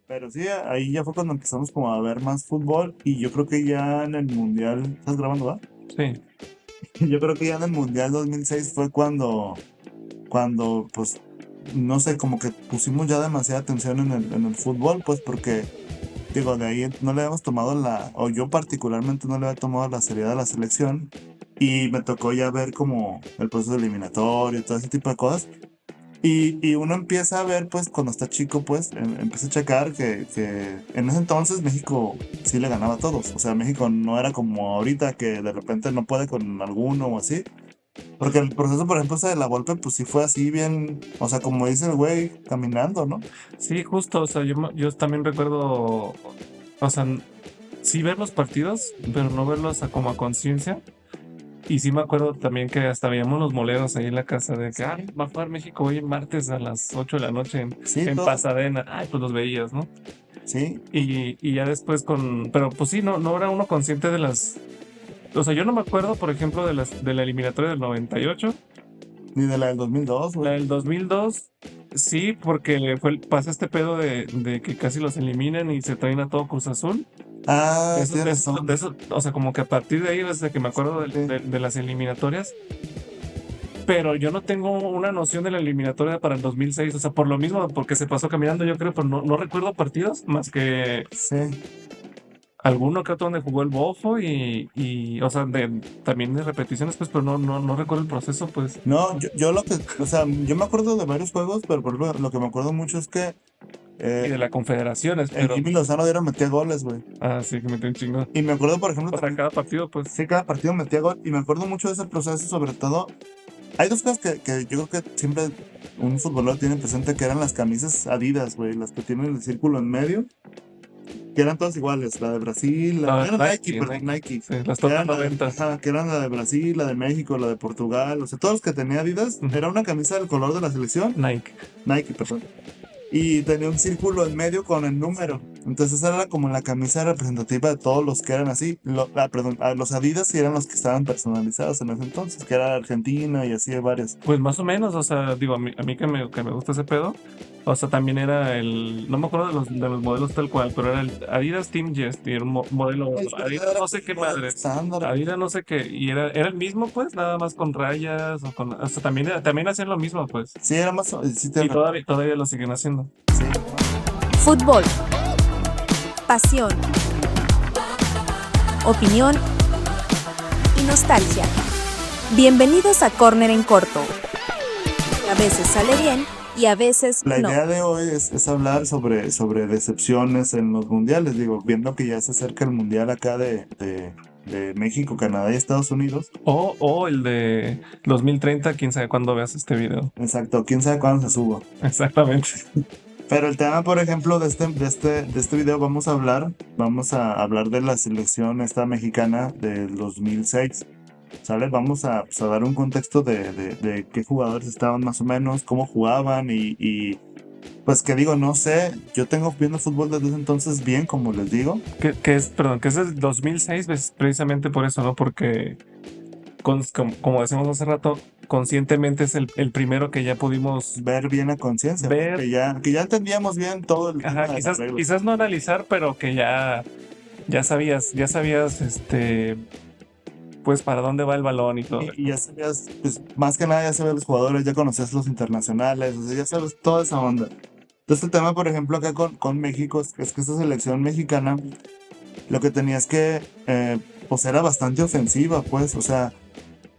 Pero sí, ahí ya fue cuando empezamos como a ver más fútbol y yo creo que ya en el Mundial, ¿estás grabando, va? Sí, Yo creo que ya en el Mundial 2006 fue cuando pues, no sé, como que pusimos ya demasiada atención en el fútbol, pues porque, digo, de ahí no le habíamos tomado o yo particularmente no le había tomado la seriedad a la selección y me tocó ya ver como el proceso eliminatorio y todo ese tipo de cosas. Y uno empieza a ver, pues, cuando está chico, pues, empieza a checar que en ese entonces México sí le ganaba a todos. O sea, México no era como ahorita que de repente no puede con alguno o así. Porque el proceso, por ejemplo, ese de la Volpe, pues sí fue así bien, o sea, como dice el güey, caminando, ¿no? sí, justo, o sea, yo también recuerdo, o sea, sí ver los partidos, pero no verlos como a conciencia. Y sí me acuerdo también que hasta veíamos los moleros ahí en la casa de que, Sí, va a jugar México hoy martes a las 8 de la noche sí, en todo, Pasadena. Pues los veías, ¿no? sí, Y ya después pero pues sí, no era uno consciente de o sea, yo no me acuerdo, por ejemplo, de la eliminatoria del 98. ni de la del 2002, La güey. del 2002, sí, porque pasa este pedo de que casi los eliminan y se traen a todo Cruz Azul. Ah, tienes razón. O sea, como que a partir de ahí, desde que me acuerdo Sí. de las eliminatorias, pero yo no tengo una noción de la eliminatoria para el 2006, o sea, por lo mismo, porque se pasó caminando, yo creo, pero no recuerdo partidos más que Sí. alguno que otro donde jugó el Bofo o sea, también de repeticiones, pues, pero no recuerdo el proceso, pues, No, yo lo que, o sea, yo me acuerdo de varios juegos, pero por ejemplo, lo que me acuerdo mucho es que y de eh, la Confederaciones, el pero, Jimmy Lozano diario metía goles, güey. sí que me un chingo. Y me acuerdo, por ejemplo, O sea, también, cada partido, pues, sí, cada partido metía gol. Y me acuerdo mucho de ese proceso, sobre todo. Hay dos cosas que yo creo que siempre un futbolero tiene presente, que eran las camisas Adidas, güey, las que tienen el círculo en medio, que eran todas iguales, la de Brasil, era Nike, Nike, perdón, Nike, Nike, sí, las que Total eran noventa. ajá, que eran la de Brasil, la de México, la de Portugal, o sea, todos los que tenía Adidas, Ujú. era una camisa del color de la selección, Nike. Nike, perdón. Y tenía un círculo en medio con el número. Entonces esa era como la camisa representativa de todos los que eran así. Perdón, los Adidas sí eran los que estaban personalizados en ese entonces, que era Argentina y así de varios. Pues más o menos, o sea, digo, a mí que me gusta ese pedo, o sea, también era no me acuerdo de los modelos tal cual, pero era el Adidas Team Jest y era un modelo, Pero ya Adidas era no como sé un qué modelo madre, estándar acá. Adidas no sé qué, y era el mismo, pues, nada más con rayas, o sea, también hacían lo mismo, pues, Sí, era más, sí, y todavía lo siguen haciendo. sí. Fútbol, pasión, opinión y nostalgia. Bienvenidos a Corner en Corto. A veces sale bien y a veces La no. idea de hoy es hablar sobre decepciones en los mundiales. Digo, viendo que ya se acerca el mundial acá de México, Canadá y Estados Unidos. O el de 2030, quién sabe cuándo veas este video. Exacto, quién sabe cuándo se suba. Exactamente. Pero el tema, por ejemplo, de este video vamos a hablar de la selección esta mexicana del 2006, ¿sale? Vamos a, pues, a dar un contexto de qué jugadores estaban más o menos, cómo jugaban pues que digo, no sé, yo tengo viendo fútbol desde ese entonces bien, como les digo, Perdón, que es del 2006, precisamente por eso, ¿no? Porque como decimos hace rato, conscientemente es el primero que ya pudimos ver bien a conciencia, pues, ver, que ya entendíamos bien todo el tema ajá, de las reglas. quizás no analizar, pero que ya sabías, pues para dónde va el balón y todo Y eso. ya sabías, pues más que nada ya sabías los jugadores, ya conocías los internacionales, o sea, ya sabes toda esa onda. Entonces el tema, por ejemplo, acá con México es que esta selección mexicana lo que tenía es que, pues era bastante ofensiva, pues, o sea,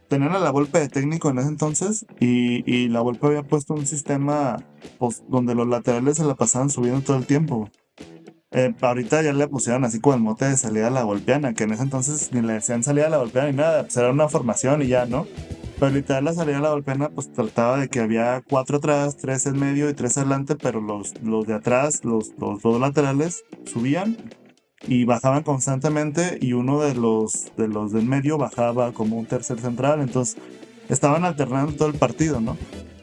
tenían a la Volpe de técnico en ese entonces y la Volpe había puesto un sistema, pues, donde los laterales se la pasaban subiendo todo el tiempo. Ahorita ya le pusieron así como el mote de salida a la golpeana, que en ese entonces ni le decían salida a la golpeana ni nada, pues era una formación y ya, ¿no? Pero literal la salida a la golpeana pues trataba de que había cuatro atrás, tres en medio y tres adelante, pero los de atrás, los dos laterales subían y bajaban constantemente y uno de los del medio bajaba como un tercer central, entonces estaban alternando todo el partido, ¿no?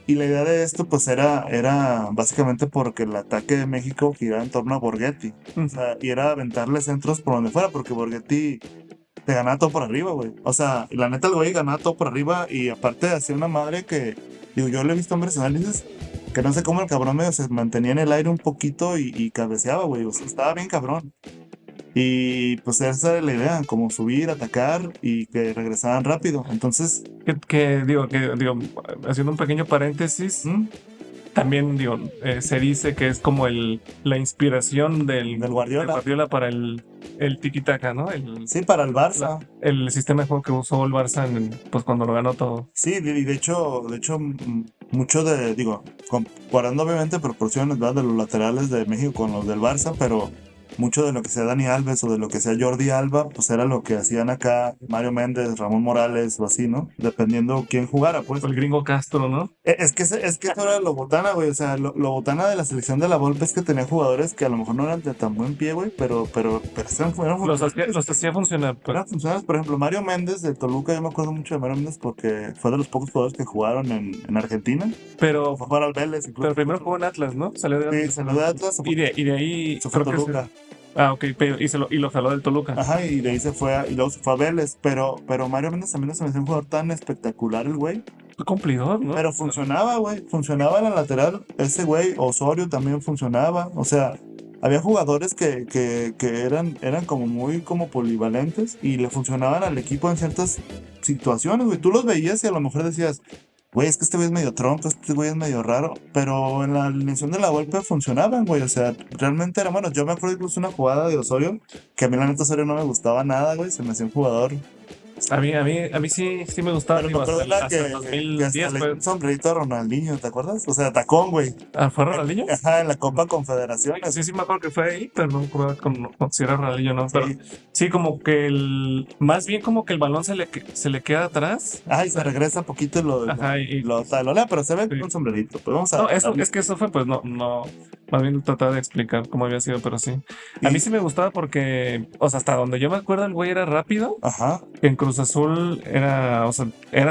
Y la idea de esto pues era básicamente porque el ataque de México giraba en torno a Borghetti, o Ujú. sea, y era aventarle centros por donde fuera, porque Borghetti te ganaba todo por arriba, güey. O sea, la neta el güey ganaba todo por arriba y aparte hacía una madre que, digo, yo le he visto hombres análisis que no sé cómo el cabrón medio se mantenía en el aire un poquito y cabeceaba, güey. O sea, estaba bien cabrón. Y pues esa era la idea, como subir, atacar y que regresaran rápido. Entonces, Digo, haciendo un pequeño paréntesis, también digo, se dice que es como la inspiración del del Guardiola. Guardiola para el tiki-taka, ¿no? Sí, para el Barça. El sistema de juego que usó el Barça pues cuando lo ganó todo. Sí, y de hecho, mucho comparando obviamente proporciones, ¿verdad? De los laterales de México con los del Barça, pero mucho de lo que sea Dani Alves o de lo que sea Jordi Alba, pues era lo que hacían acá Mario Méndez, Ramón Morales o así, ¿no? Dependiendo quién jugara, pues. El gringo Castro, ¿no? Es que eso era lo botana, güey. O sea, lo botana de la selección de la Volpe es que tenía jugadores que a lo mejor no eran de tan buen pie, güey, pero fueron Los hacía funcionar, pues. eran funcionales. Por ejemplo, Mario Méndez de Toluca, yo me acuerdo mucho de Mario Méndez porque fue de los pocos jugadores que jugaron en Argentina. Pero, Fue a jugar al Vélez, incluso. pero primero jugó en Atlas, ¿no? Salió de Sí, Atlas. salió de Atlas. Y de ahí Se fue a creo que Toluca. ok, pero y lo jaló del Toluca. Ajá, y de ahí y luego se fue a Vélez. Pero Mario Méndez también no se me hacía un jugador tan espectacular, el güey. Fue cumplidor, ¿no? Pero funcionaba, güey. Funcionaba en la lateral. Ese güey, Osorio también funcionaba. O sea, había jugadores que eran como muy como polivalentes y le funcionaban al equipo en ciertas situaciones, güey. Tú los veías y a lo mejor decías, güey, es que este güey es medio tronco, este güey es medio raro. Pero en la alineación de la Volpe funcionaban, güey. O sea, realmente era bueno. Yo me acuerdo incluso una jugada de Osorio, que a mí la neta Osorio no me gustaba nada, güey. Se me hacía un jugador. A mí sí me gustaba. Pero me Digo, acuerdo de la hasta el que 2010 hasta le dio un fue. sombrerito a Ronaldinho, ¿te acuerdas? O sea, tacón, güey. ¿Fue Ronaldinho? Ajá, en la Copa Confederaciones. Sí, me acuerdo que fue ahí, pero no me acuerdo si era Ronaldinho, ¿no? Pero Sí. sí, como que más bien como que el balón se le queda atrás. Ay, se regresa poquito y Ajá, lo talolea, pero se ve Sí. con un sombrerito. Pues vamos a. No, es que eso fue, pues no, más bien trataba de explicar cómo había sido, pero sí. A mí sí me gustaba porque, o sea, hasta donde yo me acuerdo, el güey era rápido. Ajá, En Cruz Azul era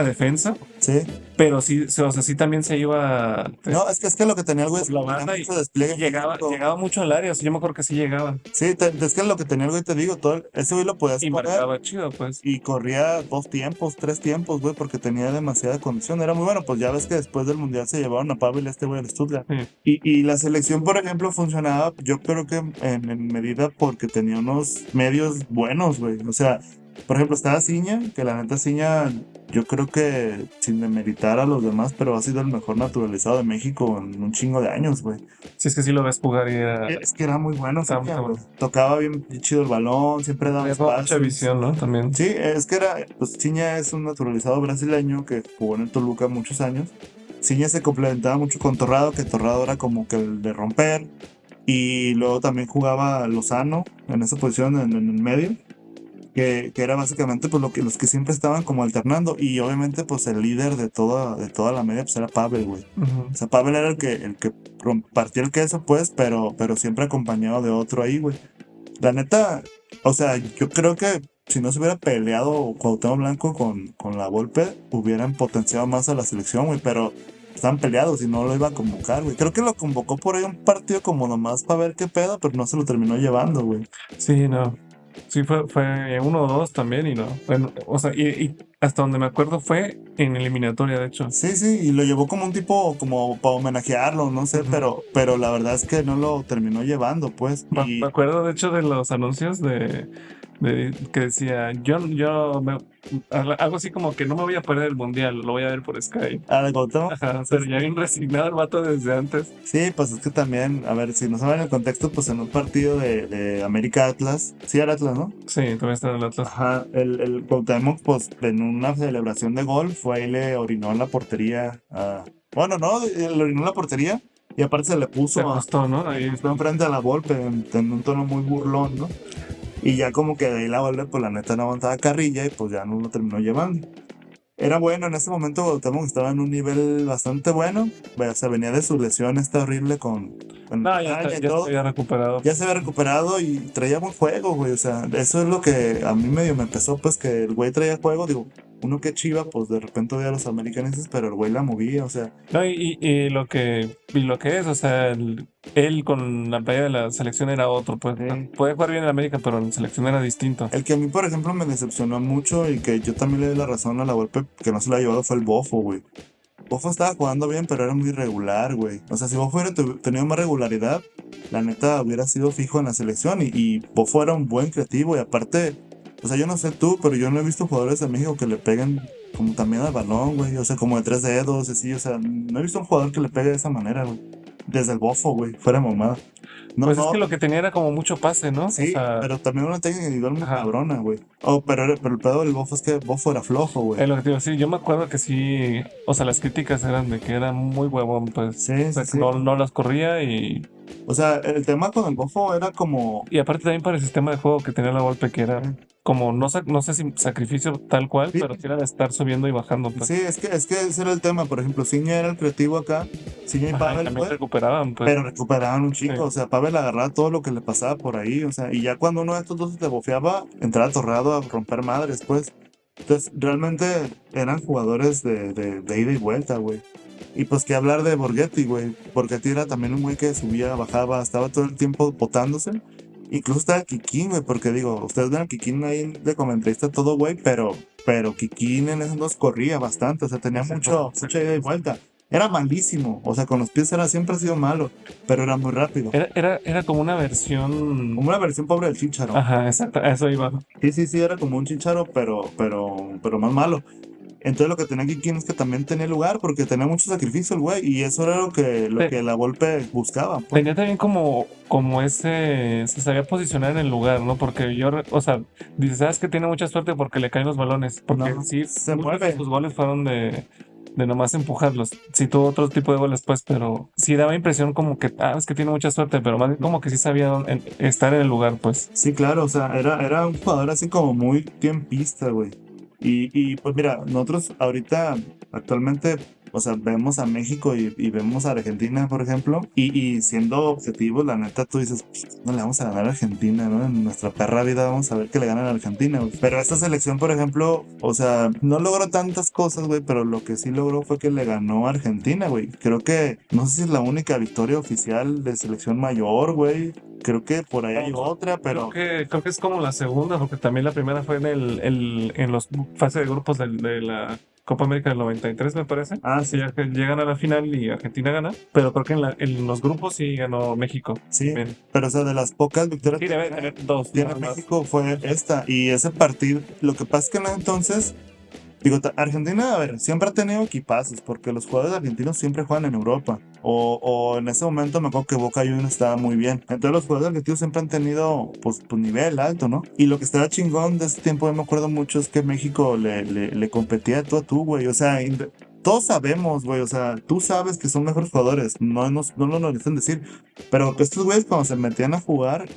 defensa, sí. pero sí, o sea, sí también se iba No, es que lo que tenía el güey es por la que tenía banda mucho despliegue y llegaba, físico. llegaba mucho al área, o sea, yo me acuerdo que sí llegaba Sí, es que lo que tenía el güey, te digo, ese güey lo podías y poner marcaba chido, pues. y corría 2 tiempos, 3 tiempos, güey, porque tenía demasiada condición. Era muy bueno, pues ya ves que después del Mundial se llevaron a Pavel y a este güey al Stuttgart. Sí. Y la selección, por ejemplo, funcionaba, yo creo que en medida porque tenía unos medios buenos, güey. O sea, por ejemplo, estaba Ciña, que la neta Ciña, yo creo que sin demeritar a los demás, pero ha sido el mejor naturalizado de México en un chingo de años, güey. Sí, es que sí lo ves jugar y era. Es que era muy bueno, Está Ciña, muy güey. Tocaba bien chido el balón, siempre daba Tenía como mucha espacios. visión, ¿no? También. Sí, es que pues Ciña es un naturalizado brasileño que jugó en el Toluca muchos años. Ciña se complementaba mucho con Torrado, que Torrado era como que el de romper. Y luego también jugaba Lozano en esa posición en el medio, que era básicamente pues los que siempre estaban como alternando. Y obviamente pues el líder de toda la media pues era Pavel, güey. Ujú. O sea, Pavel era el que partía el queso, pues, pero siempre acompañado de otro ahí, güey. La neta, o sea, yo creo que si no se hubiera peleado Cuauhtémoc Blanco con la Volpe, hubieran potenciado más a la selección, güey, pero estaban peleados y no lo iba a convocar, güey. Creo que lo convocó por ahí un partido como nomás para ver qué pedo, pero no se lo terminó llevando, güey. Sí, no. Sí, fue 1 o 2 también y no. Bueno, o sea, y hasta donde me acuerdo fue en eliminatoria, de hecho. Sí, y lo llevó como un tipo, como para homenajearlo, no sé, Ujú. pero la verdad es que no lo terminó llevando, pues. Y Me acuerdo, de hecho, de los anuncios que decía, algo así como que no me voy a perder el mundial, lo voy a ver por Sky. de Cuauhtémoc, Ajá, pero ya bien resignado el vato desde antes. sí, pues es que también, a ver, si no saben el contexto, pues en un partido de América Atlas, sí era Atlas, ¿no? Sí, todavía está en el Atlas. Ajá, el Cuauhtémoc, pues en una celebración de gol, fue ahí le orinó en la portería. Bueno, no, le orinó en la portería y aparte se le Se puso acostó, ¿no? Ahí fue enfrente a la Volpe en un tono muy burlón, ¿no? Y ya como que de ahí la Volpe, pues la neta no aguantaba carrilla y pues ya no lo terminó llevando. Era bueno, en ese momento Cuauhtémoc estaba en un nivel bastante bueno. O sea, venía de su lesión esta horrible con No, ya España y se todo. había recuperado. Ya se había recuperado y traía buen juego, güey. O sea, eso es lo que a mí medio me empezó, pues que el güey traía juego. Digo, uno que chiva, pues de repente veía a los americaneses, pero el güey la movía, o sea. No, y lo que es, o sea, él con la playa de la selección era otro, pues. Sí. Puede jugar bien en América, pero en selección era distinto. El que a mí, por ejemplo, me decepcionó mucho y que yo también le doy la razón a la Volpe que no se la ha llevado fue el Bofo, güey. Bofo estaba jugando bien, pero era muy irregular, güey. O sea, si Bofo hubiera tenido más regularidad, la neta hubiera sido fijo en la selección. Y Bofo era un buen creativo. Y aparte, o sea, yo no sé tú, pero yo no he visto jugadores de México que le peguen como también al balón, güey. O sea, como de 3 dedos, así. O sea, no he visto un jugador que le pegue de esa manera, güey. Desde el Bofo, güey. Fuera mamada. No, Pues es no, que lo que tenía era como mucho pase, ¿no? O sí, sea, pero también una técnica individual muy ajá. cabrona, güey. Oh, pero el pedo del Bofo es que Bofo era flojo, güey. Es lo que te iba a decir. Yo me acuerdo que sí, o sea, las críticas eran de que era muy huevón, pues. Sí, O sea, sí, que sí. no las corría O sea, el tema con el Bofo era como. y aparte también para el sistema de juego que tenía la golpe, que era como, no sé si sacrificio tal cual, Sí, pero sí era de estar subiendo y bajando, pues. sí, es que ese era el tema. Por ejemplo, Ciña era el creativo acá, Ciña y Ajá, y Pavel, también güey, recuperaban, pues. pero recuperaban un Sí. chingo. O sea, Pavel agarraba todo lo que le pasaba por ahí. O sea, y ya cuando uno de estos dos se te bofeaba, entraba Torrado a romper madres, pues. Entonces, realmente eran jugadores de ida y vuelta, güey. Y pues que hablar de Borghetti, güey. Borghetti era también un güey que subía, bajaba, estaba todo el tiempo botándose. Incluso estaba Kikín, güey, porque digo, ustedes ven a Kikín ahí de comentarista todo, güey, pero Kikín en esos dos corría bastante, o sea, tenía mucha ida y vuelta. Era malísimo, o sea, con los pies siempre ha sido malo, pero era muy rápido. Era como una versión. Como una versión pobre del Chicharo. Ajá, exacto, a eso iba. Sí, sí, sí, era como un Chicharo, pero más malo. Entonces lo que tenía Kikín es que también tenía lugar, porque tenía mucho sacrificio el güey, y eso era lo que la Volpe buscaba, pues. Tenía también como se sabía posicionar en el lugar, ¿no? Porque o sea, dices, sabes que tiene mucha suerte porque le caen los balones, porque No, sí, se muchos de mueve. sus goles fueron de nomás empujarlos. Sí tuvo otro tipo de goles, pues, pero sí daba impresión como que, es que tiene mucha suerte, pero más bien como que sí sabía estar en el lugar, pues. Sí, claro, o sea, era un jugador así como muy tiempista, güey. Y pues mira, nosotros ahorita, actualmente, o sea, vemos a México y vemos a Argentina, por ejemplo, y siendo objetivos, la neta, tú dices, "Pues, no le vamos a ganar a Argentina, ¿no? En nuestra perra vida vamos a ver que le ganan a Argentina, güey". Pero esta selección, por ejemplo, o sea, no logró tantas cosas, güey, pero lo que sí logró fue que le ganó a Argentina, güey. Creo que, no sé si es la única victoria oficial de selección mayor, güey. Creo que por ahí hay otra, pero Creo que es como la segunda, porque también la primera fue en los fase de grupos de la Copa América del 93, me parece. sí, Ya que llegan a la final y Argentina gana, pero creo que en los grupos sí ganó México. sí, Bien. pero o sea, de las pocas victorias Sí, que debe tener dos. tiene Nada más. México fue esta. Y ese partido, lo que pasa es que en ese entonces, digo, Argentina, a ver, siempre ha tenido equipazos, porque los jugadores argentinos siempre juegan en Europa. O en ese momento me acuerdo que Boca Juniors estaba muy bien. Entonces los jugadores argentinos siempre han tenido, pues nivel alto, ¿no? Y lo que estaba chingón de ese tiempo, yo me acuerdo mucho, es que México le competía de tú a tú, güey. O sea, todos sabemos, güey, o sea, tú sabes que son mejores jugadores, no nos necesitan decir, pero que estos güeyes cuando se metían a jugar,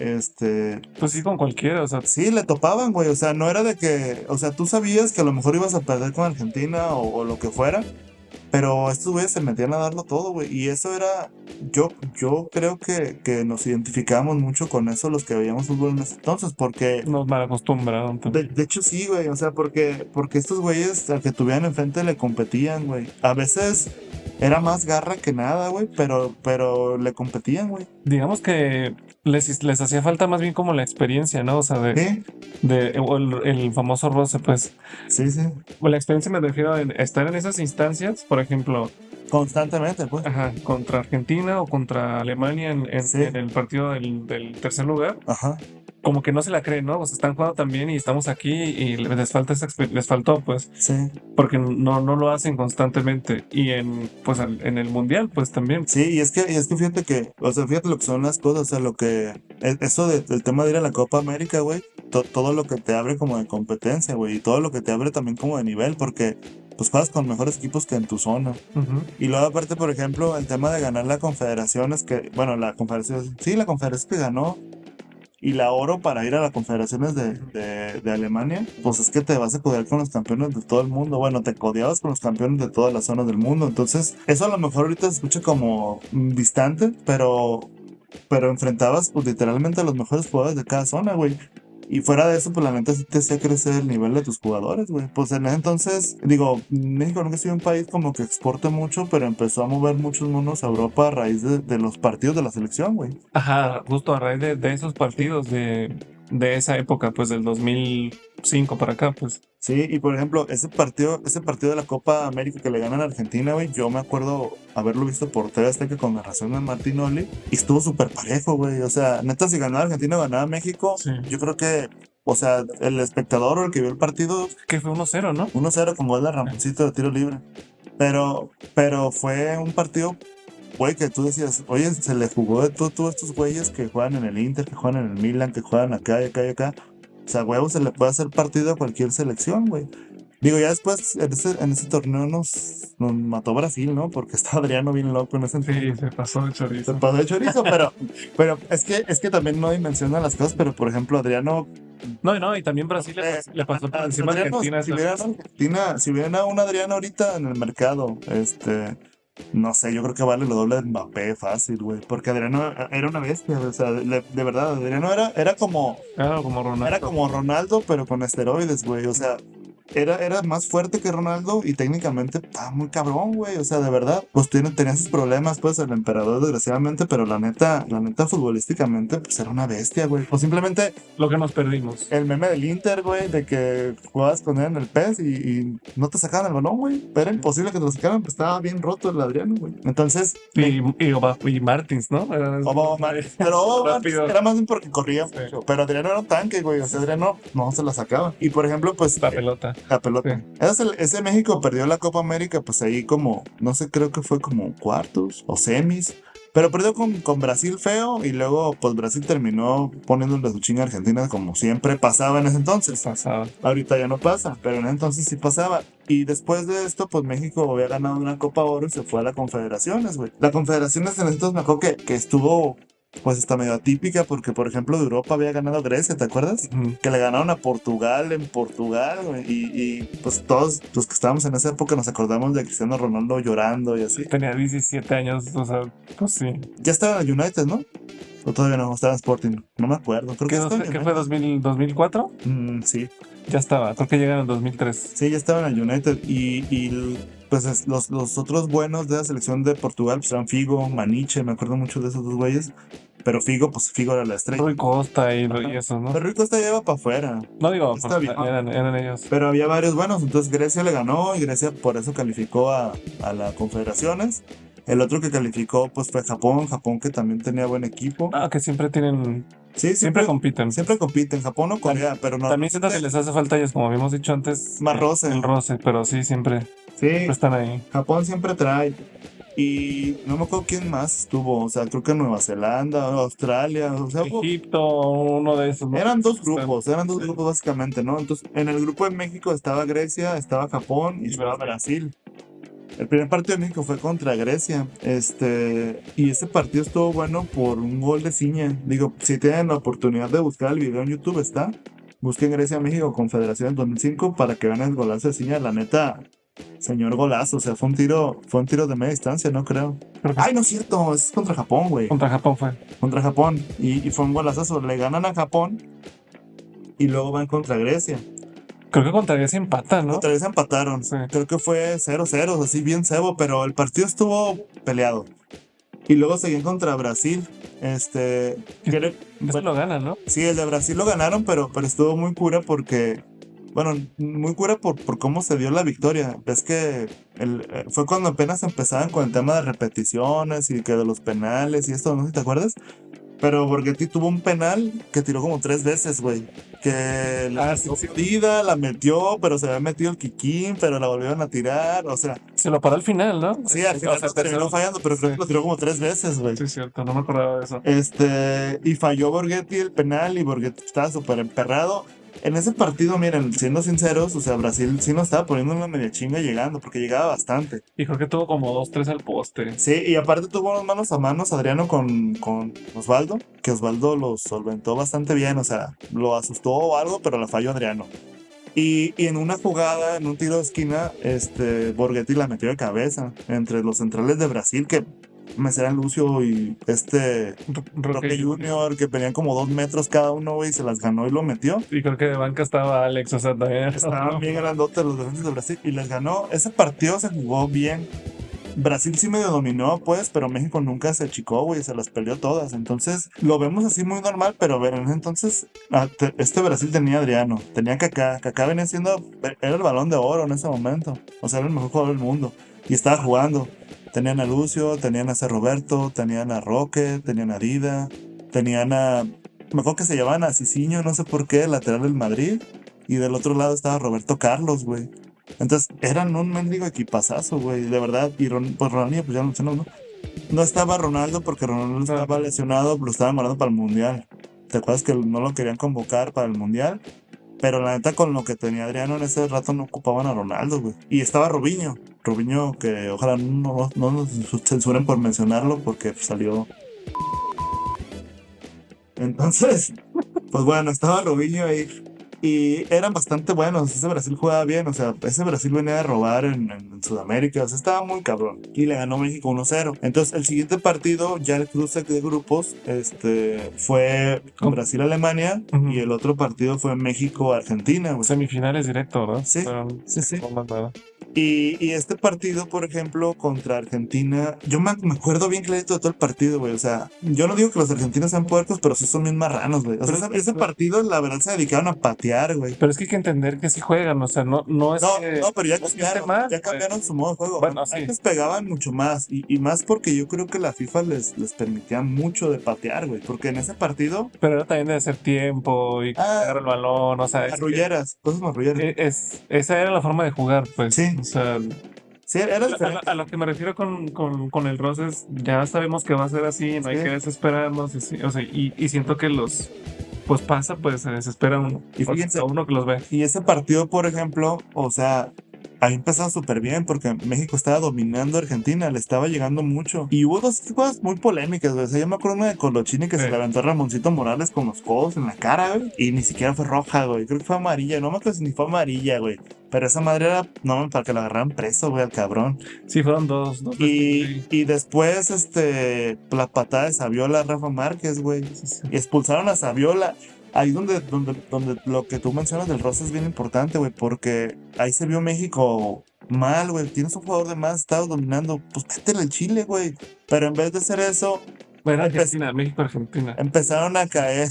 Pues sí, con cualquiera, o sea, sí, le topaban, güey, o sea, no era de que, o sea, tú sabías que a lo mejor ibas a perder con Argentina o lo que fuera, pero estos güeyes se metían a darlo todo, güey, y eso era, yo creo que nos identificábamos mucho con eso los que veíamos fútbol en ese entonces, porque nos mal acostumbraron. de hecho sí, güey, o sea, porque estos güeyes al que tuvieran enfrente le competían, güey. A veces era más garra que nada, güey, pero le competían, güey. Digamos que les hacía falta más bien como la experiencia, ¿no? O sea, Sí, o el famoso roce, pues. sí, sí, Con la experiencia me refiero a estar en esas instancias, por ejemplo, constantemente, pues. ajá, contra Argentina o contra Alemania Sí, en el partido del tercer lugar, ajá, como que no se la creen, ¿no? O sea, están jugando también y estamos aquí y les falta les faltó, pues, sí. porque no lo hacen constantemente. Y pues, en el mundial, pues también. Sí, y es que fíjate que, o sea, fíjate lo que son las cosas, o sea, eso del tema de ir a la Copa América, güey, todo lo que te abre como de competencia, güey, y todo lo que te abre también como de nivel, porque pues juegas con mejores equipos que en tu zona. Ujú. Y luego aparte, por ejemplo, el tema de ganar la Confederación es que, bueno, la Confederación que ganó y la oro para ir a las confederaciones de Alemania, pues es que te vas a codear con los campeones de todo el mundo. Bueno, te codeabas con los campeones de todas las zonas del mundo. Entonces, eso a lo mejor ahorita se escucha como distante, pero enfrentabas pues literalmente a los mejores jugadores de cada zona, güey. Y fuera de eso, pues la neta sí te hacía crecer el nivel de tus jugadores, güey. Pues en ese entonces, digo, México nunca ha sido un país como que exporte mucho, pero empezó a mover muchos monos a Europa a raíz de los partidos de la selección, güey. Ajá, justo a raíz de esos partidos de esa época, pues del 2005 para acá, pues. Sí, y por ejemplo, ese partido de la Copa América que le ganan a Argentina, güey, yo me acuerdo haberlo visto por TV Azteca con narración de Martinoli y estuvo súper parejo, güey. O sea, neta, si ganaba Argentina o ganaba México, Sí. yo creo que, o sea, el espectador o el que vio el partido, Que fue 1-0, ¿no? 1-0 como es la Ramoncito de tiro libre. Pero fue un partido, güey, que tú decías, oye, se le jugó de todos estos güeyes que juegan en el Inter, que juegan en el Milan, que juegan acá y acá y acá. O sea, huevo, se le puede hacer partido a cualquier selección, güey. Digo, ya después en ese torneo nos mató Brasil, ¿no? Porque estaba Adriano bien loco en ese Sí, entonces. se pasó de Se chorizo. pasó de chorizo, pero es que también no dimensionan las cosas, pero por ejemplo, Adriano. No, y también Brasil le pasó por encima a Adriano, Argentina. si hubiera si hubiera un Adriano ahorita en el mercado, no sé, yo creo que vale lo doble de Mbappé fácil, güey. Porque Adriano era una bestia, o sea, de verdad, Adriano era como. Claro, como Ronaldo. Era como Ronaldo, pero con esteroides, güey. O sea, era más fuerte que Ronaldo y técnicamente estaba muy cabrón, güey. O sea, de verdad, pues tenía sus problemas, pues, el emperador, desgraciadamente, pero la neta, futbolísticamente, pues era una bestia, güey. O simplemente Lo que nos perdimos. el meme del Inter, güey, de que jugabas con él en el PES y no te sacaban el balón, güey. Era imposible que te lo sacaran, pues estaba bien roto el Adriano, güey. Entonces, Y Martins, ¿no? pero Rápido. era más bien porque corría Sí. mucho. Pero Adriano era un tanque, güey. O sea, Adriano no se la sacaba. Y por ejemplo, pues. La pelota. La pelota. Sí. Ese México perdió la Copa América, pues ahí como, no sé, creo que fue como cuartos o semis. Pero perdió con Brasil feo y luego pues Brasil terminó poniéndole su chinga a Argentina como siempre pasaba en ese entonces. Pasaba. Ahorita ya no pasa, pero en ese entonces sí pasaba. Y después de esto, pues México había ganado una Copa Oro y se fue a la Confederaciones, güey. La Confederaciones en ese entonces me acuerdo que estuvo pues está medio atípica porque, por ejemplo, de Europa había ganado Grecia, ¿te acuerdas? Ujú. Que le ganaron a Portugal en Portugal, güey. Y pues todos los que estábamos en esa época nos acordamos de Cristiano Ronaldo llorando y así. Tenía 17 años, o sea, pues sí. Ya estaba en United, ¿no? O todavía no, estaba en Sporting. No me acuerdo. Creo que ¿Qué, estaba en qué fue 2004? Sí, Ya estaba, creo que llegaron en 2003. sí, ya estaba en el United. Pues los otros buenos de la selección de Portugal pues eran Figo, Maniche, me acuerdo mucho de esos dos güeyes. Pero Figo, pues Figo era la estrella. Rui Costa y Ajá. eso, ¿no? Pero Rui Costa ya iba para afuera. No digo, Está porque bien. eran ellos. Pero había varios buenos, entonces Grecia le ganó y Grecia por eso calificó a la Confederaciones. El otro que calificó pues fue Japón que también tenía buen equipo. Ah, que siempre tienen, Sí, siempre compiten. siempre compiten, Japón o Corea, pero no. También siento que les hace falta a ellos, como habíamos dicho antes. Más roce. El roce, pero sí, siempre Sí, están ahí. Japón siempre trae. Y no me acuerdo quién más estuvo, o sea, creo que Nueva Zelanda, Australia, o sea, Egipto, uno de esos, ¿no? eran dos grupos básicamente, ¿no? Entonces, en el grupo de México estaba Grecia, estaba Japón y estaba Brasil. El primer partido de México fue contra Grecia, y ese partido estuvo bueno por un gol de Ciña. Digo, si tienen la oportunidad de buscar el video en YouTube, busquen Grecia-México Confederación 2005 para que vean el golazo de Ciña, la neta, señor golazo, o sea, fue un tiro de media distancia, no creo. Creo que Ay, no es cierto, es contra Japón, güey. contra Japón fue. Contra Japón. Y fue un golazo. Le ganan a Japón y luego van contra Grecia. Creo que contra Grecia empatan, ¿no? Contra Grecia empataron. Sí. Creo que fue 0-0, así bien cebo, pero el partido estuvo peleado. Y luego seguían contra Brasil. Eso Bueno, lo ganan, ¿no? sí, el de Brasil lo ganaron, pero estuvo muy cura porque. Bueno, muy cura por cómo se dio la victoria. Ves que fue cuando apenas empezaban con el tema de repeticiones y que de los penales y esto, no sé si te acuerdas. Pero Borghetti tuvo un penal que tiró como 3 veces, güey. Que la jodida, la metió, pero se había metido el Kikín, pero la volvieron a tirar. O sea, Se lo paró al final, ¿no? sí, al final O sea, lo terminó fallando, pero creo sí. que lo tiró como 3 veces, güey. Sí, es cierto, no me acordaba de eso. Y falló Borghetti el penal y Borghetti estaba súper emperrado. En ese partido, miren, siendo sinceros, o sea, Brasil sí nos estaba poniendo una media chinga llegando, porque llegaba bastante. Y creo que tuvo como 2-3 al poste. Sí, y aparte tuvo unos manos a manos Adriano con Osvaldo, que Osvaldo lo solventó bastante bien, o sea, lo asustó o algo, pero la falló Adriano. Y en una jugada, en un tiro de esquina, Borghetti la metió de cabeza entre los centrales de Brasil, que Mesera Lucio y Roque Junior, que venían como 2 metros cada uno, güey, se las ganó y lo metió. Y creo que de banca estaba Alex, o sea, también. Estaban bien grandotes los defensas de Brasil y les ganó. Ese partido se jugó bien. Brasil sí medio dominó, pues, pero México nunca se achicó, güey, se las peleó todas. Entonces, lo vemos así muy normal, pero a ver, en ese entonces, este Brasil tenía a Adriano, tenía a Kaká. Kaká venía siendo, era el Balón de Oro en ese momento. O sea, era el mejor jugador del mundo. Y estaba jugando. Tenían a Lucio, tenían a C. Roberto, tenían a Roque, tenían a Dida, tenían a... Me acuerdo que se llamaban a Cicinho, no sé por qué, lateral del Madrid. Y del otro lado estaba Roberto Carlos, güey. Entonces, eran un mendigo equipazazo, güey, de verdad. Y pues Ronaldinho, pues ya lo mencionamos, ¿no? No estaba Ronaldo porque Ronaldo estaba lesionado, lo estaban guardando para el Mundial. ¿Te acuerdas que no lo querían convocar para el Mundial? Pero la neta, con lo que tenía Adriano en ese rato, no ocupaban a Ronaldo, güey. Y estaba Robinho. Robinho, que ojalá no nos censuren por mencionarlo porque salió. Entonces, pues bueno, estaba Robinho ahí. Y eran bastante buenos. Ese Brasil jugaba bien. O sea, ese Brasil venía a robar en Sudamérica. O sea, estaba muy cabrón. Y le ganó México 1-0. Entonces, el siguiente partido, ya el cruce de grupos, fue Brasil-Alemania. Ujú. Y el otro partido fue México-Argentina, güey. Semifinales directo, ¿verdad? Sí, sí. No más nada. Y este partido, por ejemplo, contra Argentina, yo me acuerdo bien clarito de todo el partido, güey. O sea, yo no digo que los argentinos sean puercos, pero sí son bien marranos, güey. O sea, ese partido, la verdad, se dedicaron a patear, güey. Pero es que hay que entender que sí juegan, o sea, no es que... No, pero ya no es que esté cambiaron, mal, ya cambiaron su modo de juego. Bueno, sí. Antes pegaban mucho más, y más porque yo creo que la FIFA les permitía mucho de patear, güey. Porque en ese partido, Pero era también de hacer tiempo y agarrar el balón, o sea, marrulleras, cosas marrulleras. esa era la forma de jugar, pues. Sí. O sea, Sí, era diferente. a lo que me refiero con el roce es, ya sabemos que va a ser así, no hay Sí. que desesperarnos, o sea, y siento que pues pasa, pues se desespera uno. Y fíjense, A uno que los ve. Y ese partido, por ejemplo, o sea, había empezado súper bien porque México estaba dominando a Argentina, le estaba llegando mucho. Y hubo dos cosas muy polémicas, güey. O sea, yo me acuerdo una de Colochini que se Sí. le aventó a Ramoncito Morales con los codos en la cara, güey. Y ni siquiera fue roja, güey. Creo que fue amarilla. No me acuerdo si ni fue amarilla, güey. Pero esa madre era, no, para que lo agarraran preso, güey, al cabrón. Sí, fueron dos Y después, la patada de Saviola a Rafa Márquez, güey. sí. Y expulsaron a Saviola. Ahí donde lo que tú mencionas del roce es bien importante, güey, porque ahí se vio México mal, güey. Tienes un jugador de más, estás dominando, pues métele el Chile, güey. Pero en vez de hacer eso, Bueno, Argentina, México-Argentina. empezaron a caer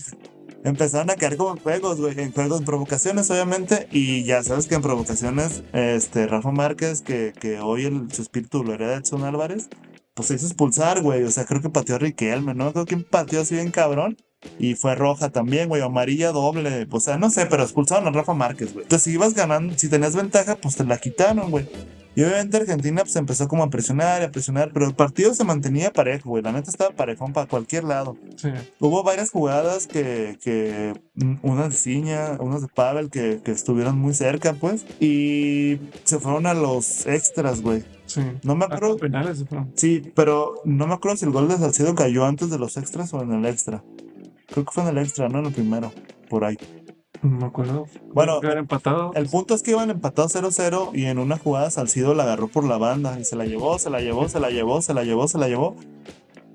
como en juegos, güey, en provocaciones, obviamente, y ya sabes que en provocaciones, Rafa Márquez, que hoy su espíritu lo hereda Edson Álvarez, pues se hizo expulsar, güey. O sea, creo que pateó a Riquelme, ¿no? Creo que pateó así bien cabrón. Y fue roja también, güey, amarilla doble. O sea, no sé, pero expulsaron a Rafa Márquez, güey. Entonces, si ibas ganando, si tenías ventaja, pues te la quitaron, güey. Y obviamente Argentina pues empezó como a presionar, pero el partido se mantenía parejo, güey. La neta estaba parejón para cualquier lado. Sí. Hubo varias jugadas unas de Ciña, unas de Pavel que estuvieron muy cerca, pues. Y se fueron a los extras, güey. Sí. No me acuerdo. Penales, ¿no? Sí, pero no me acuerdo si el gol de Salcedo cayó antes de los extras o en el extra. Creo que fue en el extra, no en el primero. Por ahí. No me acuerdo. Bueno, Quedar empatado. El punto es que iban empatados 0-0 y en una jugada Salcido la agarró por la banda y se la llevó.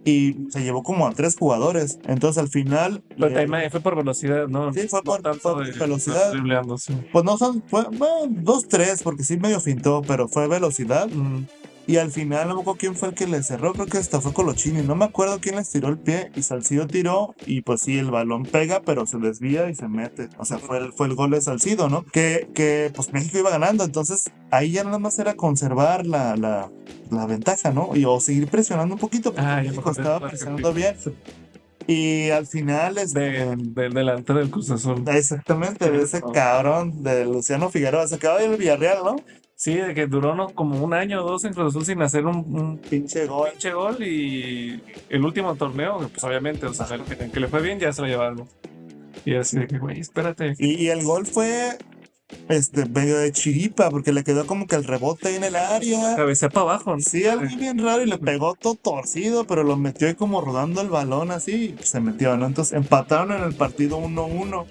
Y se llevó como a 3 jugadores. Entonces al final. Pero también fue por velocidad, ¿no? Sí, fue No tanto por velocidad. dribleando, sí. Pues no son. Bueno, 2-3, porque sí medio fintó, pero fue velocidad. Y al final, no me acuerdo quién fue el que le cerró, creo que hasta fue Colochini. No me acuerdo quién les tiró el pie y Salcido tiró. Y pues sí, el balón pega, pero se desvía y se mete. O sea, fue el gol de Salcido, ¿no? Que pues México iba ganando. Entonces ahí ya nada más era conservar la ventaja, ¿no? O seguir presionando un poquito, porque México estaba presionando bien. Y al final del delantero del Cruz Azul. Exactamente, de ese cabrón de Luciano Figueroa. Se acaba de ir al Villarreal, ¿no? Sí, de que duró como 1 año o 2 en Cruz Azul sin hacer un pinche gol. Y el último torneo, pues obviamente, o sea, que le fue bien, ya se lo llevaron. Y así de que, güey, espérate. Y el gol fue medio de chiripa, porque le quedó como que el rebote ahí en el área. Cabecea para abajo, ¿no? Sí, algo bien raro y le pegó todo torcido, pero lo metió ahí como rodando el balón así y se metió, ¿no? Entonces empataron en el partido 1-1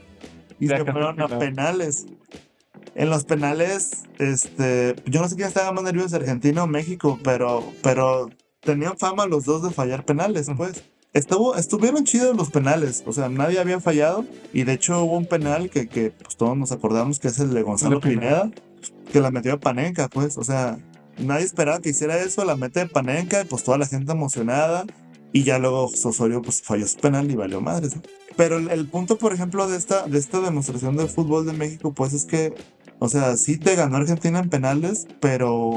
y se fueron a penales. En los penales, yo no sé quién estaba más nervioso, Argentina o México, pero tenían fama los dos de fallar penales, pues. Estuvieron chidos los penales, o sea, nadie había fallado y de hecho hubo un penal que pues todos nos acordamos que es el de Gonzalo Pineda, que la metió a Panenka, pues, o sea, nadie esperaba que hiciera eso, la mete de Panenka, pues toda la gente emocionada, y ya luego Osorio pues falló su penal y valió madres, ¿no? Pero el punto, por ejemplo, de esta demostración del fútbol de México, pues es que, o sea, sí te ganó Argentina en penales,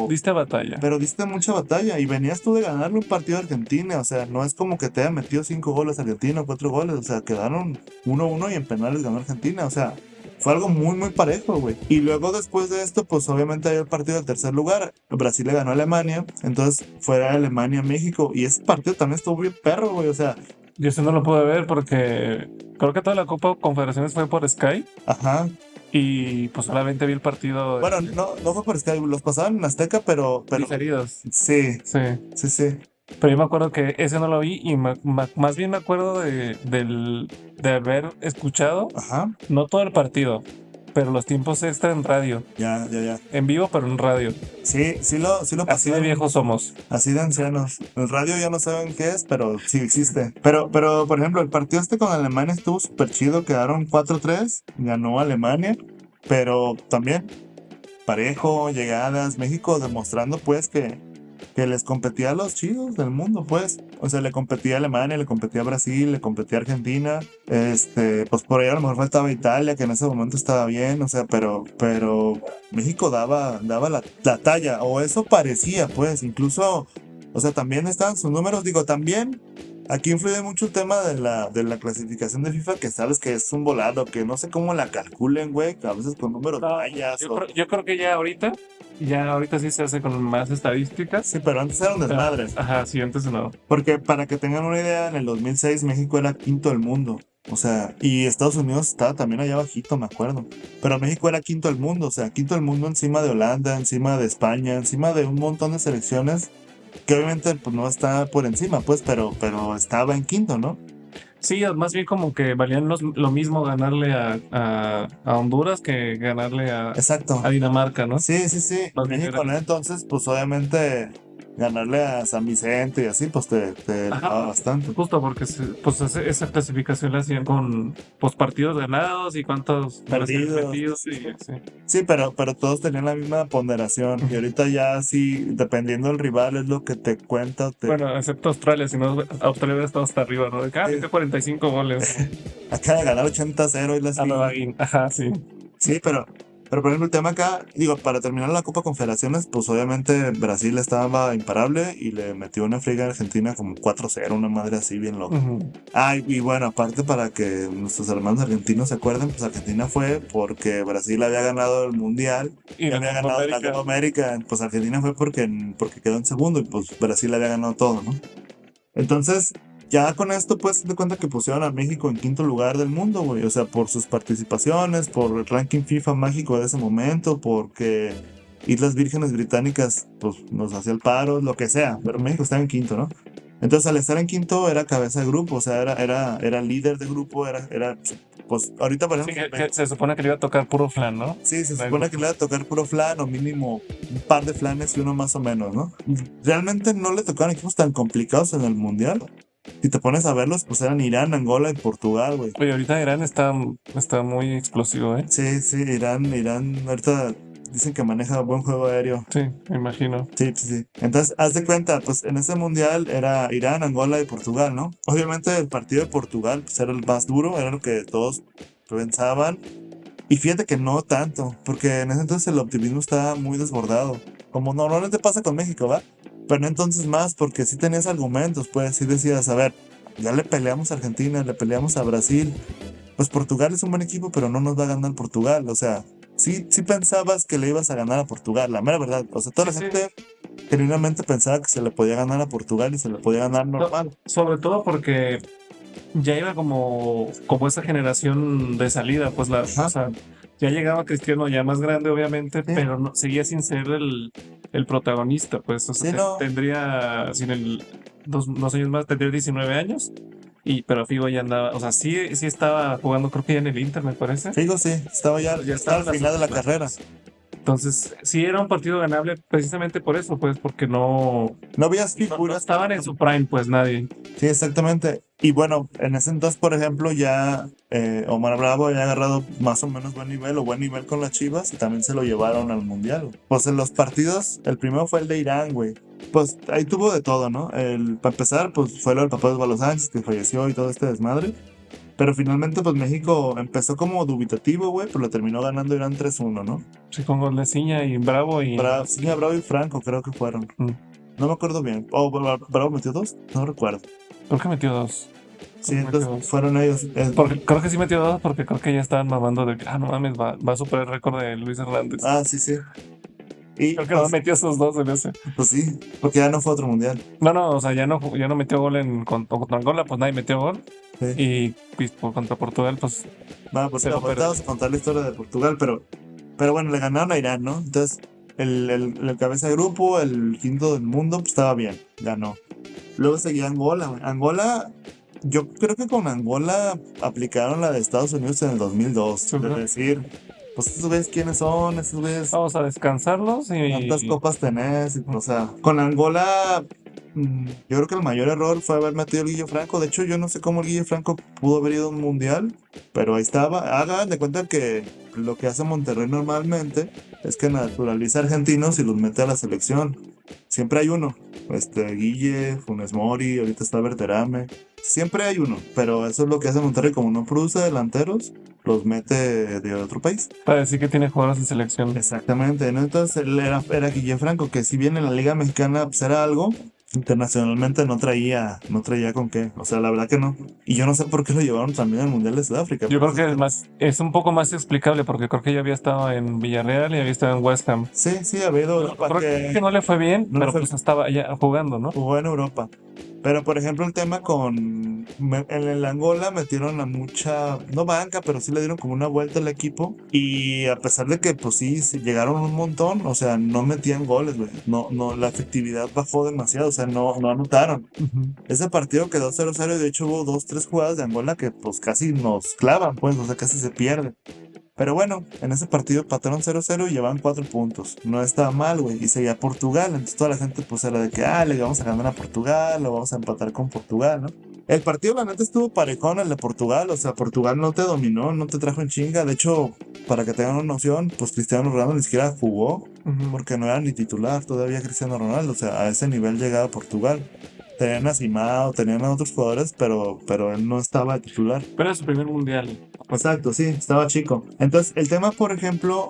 Diste batalla. pero diste mucha batalla y venías tú de ganarle un partido a Argentina, o sea, no es como que te haya metido 5 goles Argentina o 4 goles, o sea, quedaron 1-1 y en penales ganó Argentina, o sea, fue algo muy, muy parejo, güey. Y luego después de esto, pues obviamente hay el partido del tercer lugar, Brasil le ganó a Alemania, entonces fuera Alemania-México, y ese partido también estuvo bien perro, güey, o sea, Yo sí no lo pude ver porque creo que toda la Copa Confederaciones fue por Sky ajá. y pues solamente vi el partido Bueno, no fue por Sky, los pasaban en Azteca, pero diferidos. sí, Sí. sí. Pero yo me acuerdo que ese no lo vi y más bien me acuerdo de haber escuchado, Ajá, no todo el partido, pero los tiempos extra en radio. ya. En vivo, pero en radio. Sí lo Así de pasaron. viejos somos. Así de ancianos. El radio ya no saben qué es, pero sí existe. Pero, por ejemplo, el partido este con Alemania estuvo súper chido. Quedaron 4-3. Ganó Alemania. Pero también parejo, llegadas. México demostrando pues que les competía a los chidos del mundo, pues. O sea, le competía a Alemania, le competía a Brasil, le competía a Argentina. Pues por ahí a lo mejor faltaba Italia, que en ese momento estaba bien. O sea, pero México daba la talla. O eso parecía, pues. Incluso, o sea, también estaban sus números. Digo, también aquí influye mucho el tema de la clasificación de FIFA, que sabes que es un volado, que no sé cómo la calculen, güey, que a veces con números No, mayas o... yo creo que ya ahorita sí se hace con más estadísticas. Sí, pero antes era un desmadre. Ajá, sí, antes no. Porque para que tengan una idea, en el 2006 México era quinto del mundo. O sea, y Estados Unidos estaba también allá bajito, me acuerdo. Pero México era quinto del mundo, o sea, quinto del mundo encima de Holanda, encima de España, encima de un montón de selecciones que obviamente pues no está por encima, pues, pero estaba en quinto, ¿no? Sí, más bien como que valían lo mismo ganarle a Honduras que ganarle Exacto. a Dinamarca, ¿no? Sí. Más bien México, era- ¿no? Entonces, pues obviamente ganarle a San Vicente y así, pues te Ajá. elevaba bastante. Justo porque pues esa clasificación la hacían con pues partidos ganados y cuántos Perdidos. metidos y sí. Sí, pero todos tenían la misma ponderación. Y ahorita ya sí, dependiendo del rival, es lo que te cuenta. Bueno, excepto Australia, si no, Australia hubiera estado hasta arriba, ¿no? De que, Sí. metió 45 goles. Acaba de ganar 80-0 y las A Nueva Guinea. Ajá, sí. Sí, pero por ejemplo, el tema acá, digo, para terminar la Copa Confederaciones, pues obviamente Brasil estaba imparable y le metió una friega a Argentina como 4-0, una madre así bien loca. Ujú. Y bueno, aparte para que nuestros hermanos argentinos se acuerden, pues Argentina fue porque Brasil había ganado el Mundial Y la había Copa ganado la América. Copa América. Pues Argentina fue porque quedó en segundo y pues Brasil había ganado todo, ¿no? Entonces, ya con esto, pues, te cuenta que pusieron a México en quinto lugar del mundo, güey. O sea, por sus participaciones, por el ranking FIFA mágico de ese momento, porque Islas Vírgenes Británicas, pues, nos hacía el paro, lo que sea. Pero México estaba en quinto, ¿no? Entonces, al estar en quinto, era cabeza de grupo, o sea, era líder de grupo, pues, ahorita, por Sí, ejemplo, que se supone que le iba a tocar puro flan, ¿no? sí, se supone que le va a tocar puro flan o mínimo un par de flanes y uno más o menos, ¿no? Realmente no le tocaron equipos tan complicados en el mundial. Si te pones a verlos, pues eran Irán, Angola y Portugal, güey. Oye, ahorita Irán está muy explosivo, ¿eh? Sí, Irán, ahorita dicen que maneja buen juego aéreo. Sí, me imagino. Sí. Entonces, haz de cuenta, pues en ese mundial era Irán, Angola y Portugal, ¿no? Obviamente el partido de Portugal pues, era el más duro, era lo que todos pensaban. Y fíjate que no tanto, porque en ese entonces el optimismo estaba muy desbordado. Como normalmente pasa con México, ¿va? Pero no entonces más, porque sí tenías argumentos, pues sí decías, a ver, ya le peleamos a Argentina, le peleamos a Brasil. Pues Portugal es un buen equipo, pero no nos va a ganar Portugal. O sea, sí pensabas que le ibas a ganar a Portugal, la mera verdad. O sea, toda la Sí. gente genuinamente pensaba que se le podía ganar a Portugal y se le podía ganar normal. Sobre todo porque ya iba como esa generación de salida, pues Ajá. o sea, ya llegaba Cristiano ya más grande, obviamente, Sí. pero no, seguía sin ser el protagonista, pues, o sea, Sí, no. tendría, sin dos años más, tendría 19 años, pero Figo ya andaba, o sea, sí estaba jugando, creo que ya en el Inter, me parece. Figo sí, estaba ya Ya estaba estaba al final de la carrera. Entonces, sí era un partido ganable precisamente por eso, pues, porque No habías no figuras. estaban en su prime, pues nadie. Sí, exactamente. Y bueno, en ese entonces, por ejemplo, ya Omar Bravo había agarrado más o menos buen nivel o buen nivel con las Chivas y también se lo llevaron al Mundial. Pues en los partidos, el primero fue el de Irán, güey. Pues ahí tuvo de todo, ¿no? Para empezar, pues fue lo del papá de Osvaldo Sánchez que falleció y todo este desmadre. Pero finalmente, pues México empezó como dubitativo, güey, pero lo terminó ganando Irán 3-1, ¿no? Sí, con gol de Ciña y Bravo y... Sí, Bravo y Franco creo que fueron. Mm, No me acuerdo bien. ¿O Bravo metió dos? No recuerdo. creo que metió 2. Sí, Metió entonces dos. fueron ellos. Creo que sí metió 2 porque creo que ya estaban mamando de que, no mames, va a superar el récord de Luis Hernández. Sí, sí. Y Creo que no metió esos 2 en ese. pues sí, porque ya no fue otro mundial. No, o sea, ya no metió gol contra Angola, pues nadie metió gol. Sí. Y pues, contra Portugal, pues Bueno, pues Se lo ahorita vamos a contar la historia de Portugal, pero bueno, le ganaron a Irán, ¿no? Entonces, el cabeza de grupo, el quinto del mundo, pues estaba bien, ganó. Luego seguía Angola, güey. Angola, yo creo que con Angola aplicaron la de Estados Unidos en el 2002. Sí, Es ¿no? decir, pues estos güeyes quiénes son, estos güeyes vamos a descansarlos cuántas y copas tenés, o sea, con Angola, yo creo que el mayor error fue haber metido el Guille Franco. De hecho, yo no sé cómo el Guille Franco pudo haber ido a un mundial, pero ahí estaba. Hagan de cuenta que lo que hace Monterrey normalmente es que naturaliza argentinos y los mete a la selección. Siempre hay uno. Guille, Funes Mori, ahorita está Berterame. Siempre hay uno, pero eso es lo que hace Monterrey. Como no produce delanteros, los mete de otro país. para decir que tiene jugadores en selección. Exactamente, ¿no? Entonces él era Guille Franco, que si bien en la Liga Mexicana pues, era algo, internacionalmente no traía con qué. O sea, la verdad que no. Y yo no sé por qué lo llevaron también al Mundial de Sudáfrica. Yo creo que es un poco más explicable porque creo que ya había estado en Villarreal y había estado en West Ham. Sí, había ido a Europa, Creo que no le fue bien, no le pero fue pues estaba ya jugando, ¿no? jugó en Europa. Pero por ejemplo el tema en el Angola metieron a mucha, no banca, pero sí le dieron como una vuelta al equipo. Y a pesar de que pues sí llegaron un montón, o sea, no metían goles, güey. No, la efectividad bajó demasiado, o sea, no anotaron. Ese partido quedó 0-0 y de hecho hubo 2-3 jugadas de Angola que pues casi nos clavan, pues, o sea, casi se pierde. Pero bueno, en ese partido empataron 0-0 y llevaban 4 puntos. No estaba mal, güey. Y seguía Portugal. Entonces toda la gente pues era de que, le vamos a ganar a Portugal o vamos a empatar con Portugal, ¿no? El partido, la neta, estuvo parejón el de Portugal. O sea, Portugal no te dominó, no te trajo en chinga. De hecho, para que tengan una noción, pues Cristiano Ronaldo ni siquiera jugó porque no era ni titular todavía Cristiano Ronaldo. O sea, a ese nivel llegaba Portugal. Tenían a Simao, tenían a otros jugadores, pero él no estaba de titular. Pero era su primer mundial. Exacto, sí, estaba chico. Entonces, el tema, por ejemplo,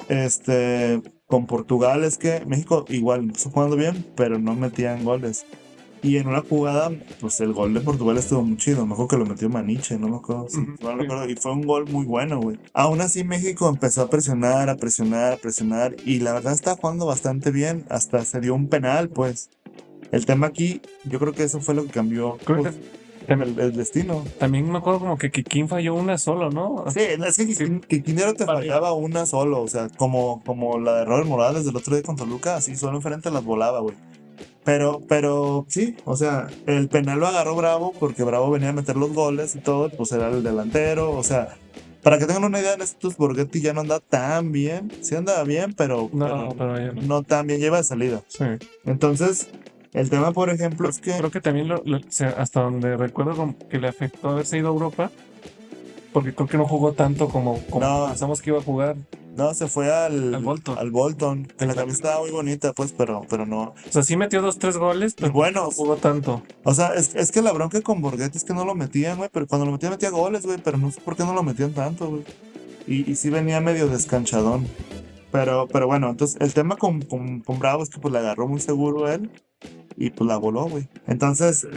con Portugal es que México igual empezó jugando bien, pero no metían goles. Y en una jugada, pues el gol de Portugal estuvo muy chido. Mejor que lo metió Maniche, no me acuerdo. Sí, no me acuerdo. Y fue un gol muy bueno, güey. Aún así, México empezó a presionar, a presionar, a presionar. Y la verdad está jugando bastante bien. Hasta se dio un penal, pues. El tema aquí, yo creo que eso fue lo que cambió Creo que el destino. también me acuerdo como que Kikín falló una solo, ¿no? Sí, es que Quintero te fallaba una solo, o sea, como la de Robert Morales del otro día contra Toluca, así solo enfrente las volaba, güey. Pero sí, o sea, el penal lo agarró Bravo porque Bravo venía a meter los goles y todo, pues era el delantero, o sea, para que tengan una idea, en estos Borghetti ya no anda tan bien, sí andaba bien, pero pero ya no. no tan bien, lleva de salida. Sí. Entonces, el tema, por ejemplo, es que Creo que también o sea, hasta donde recuerdo como que le afectó haberse ido a Europa, porque creo que no jugó tanto como No. pensamos que iba a jugar. no, se fue al Bolton. Al Bolton, que la Exacto. camisa estaba muy bonita, pues, pero no. O sea, sí metió 2-3 goles, pero Buenos. no jugó tanto. O sea, es que la bronca con Borghetti es que no lo metían, güey, pero cuando lo metían metía goles, güey, pero no sé por qué no lo metían tanto, güey. Y sí venía medio descanchadón. Pero bueno, entonces el tema con Bravo es que pues la agarró muy seguro él y pues la voló, güey. Entonces,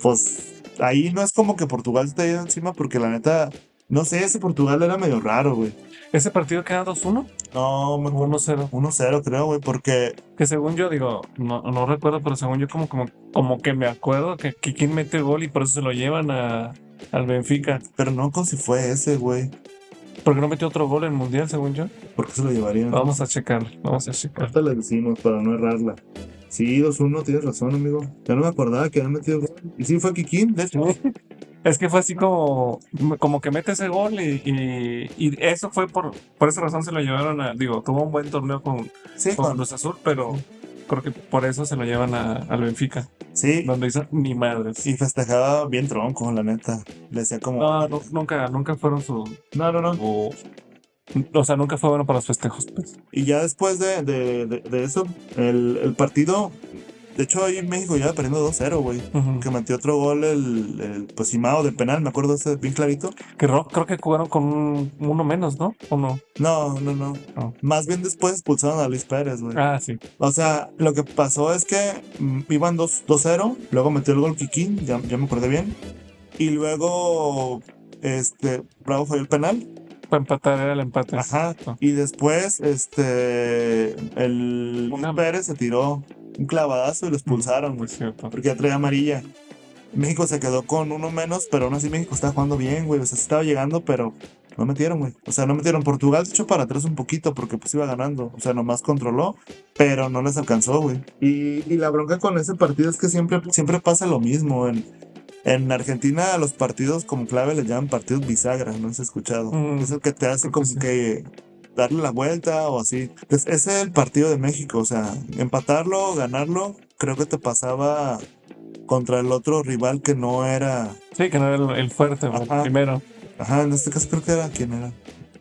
pues ahí no es como que Portugal esté ahí encima porque la neta, no sé, ese Portugal era medio raro, güey. ¿Ese partido queda 2-1 No, o mejor 1-0? 1-0 creo, güey, porque Que según yo, digo, no recuerdo, pero según yo como que me acuerdo que Kikín mete gol y por eso se lo llevan al Benfica. pero no con si fue ese, güey. Porque no metió otro gol en el Mundial, según yo. ¿Por qué se lo llevarían? Vamos a checar. Ahorita le decimos para no errarla. Sí, 2-1, tienes razón, amigo. Ya no me acordaba que habían metido gol. Y sí, fue Kikín, de hecho. Es que fue así como que mete ese gol y eso fue por esa razón se lo llevaron digo, tuvo un buen torneo Sí, con Cruz Azul, pero creo que por eso se lo llevan al Benfica, sí, donde hizo ni madres. y festejaba bien tronco, la neta. Le decía como, No, nunca fueron no. o sea, nunca fue bueno para los festejos, pues. Y ya después de eso, el partido, de hecho ahí México ya iba perdiendo 2-0, güey. Ujú. Que metió otro gol pues Simao de penal, me acuerdo ese bien clarito. Creo que jugaron con uno menos, ¿no? ¿O no? No. No. Más bien después expulsaron a Luis Pérez, güey. Ah, sí. O sea, lo que pasó es que iban 2-0, luego metió el gol Kikín, ya me acordé bien. Y luego, Bravo falló el penal. Para empatar era el empate. Ajá. Ah. Y después, el Luis Pérez se tiró un clavadazo y lo expulsaron, güey. Es cierto. Porque ya traía amarilla. México se quedó con uno menos, pero aún así México estaba jugando bien, güey. O sea, se estaba llegando, pero no metieron, güey. O sea, no metieron. Portugal se echó para atrás un poquito porque pues iba ganando. O sea, nomás controló, pero no les alcanzó, güey. Y la bronca con ese partido es que siempre pasa lo mismo. En Argentina a los partidos como clave les llaman partidos bisagra, ¿no has escuchado? Es el que te hace creo que como sí. que darle la vuelta o así. Entonces, ese es el partido de México, o sea, empatarlo, ganarlo, creo que te pasaba contra el otro rival que no era. Sí, que no era el fuerte, el Ajá. primero. Ajá, en este caso creo que era. ¿Quién era?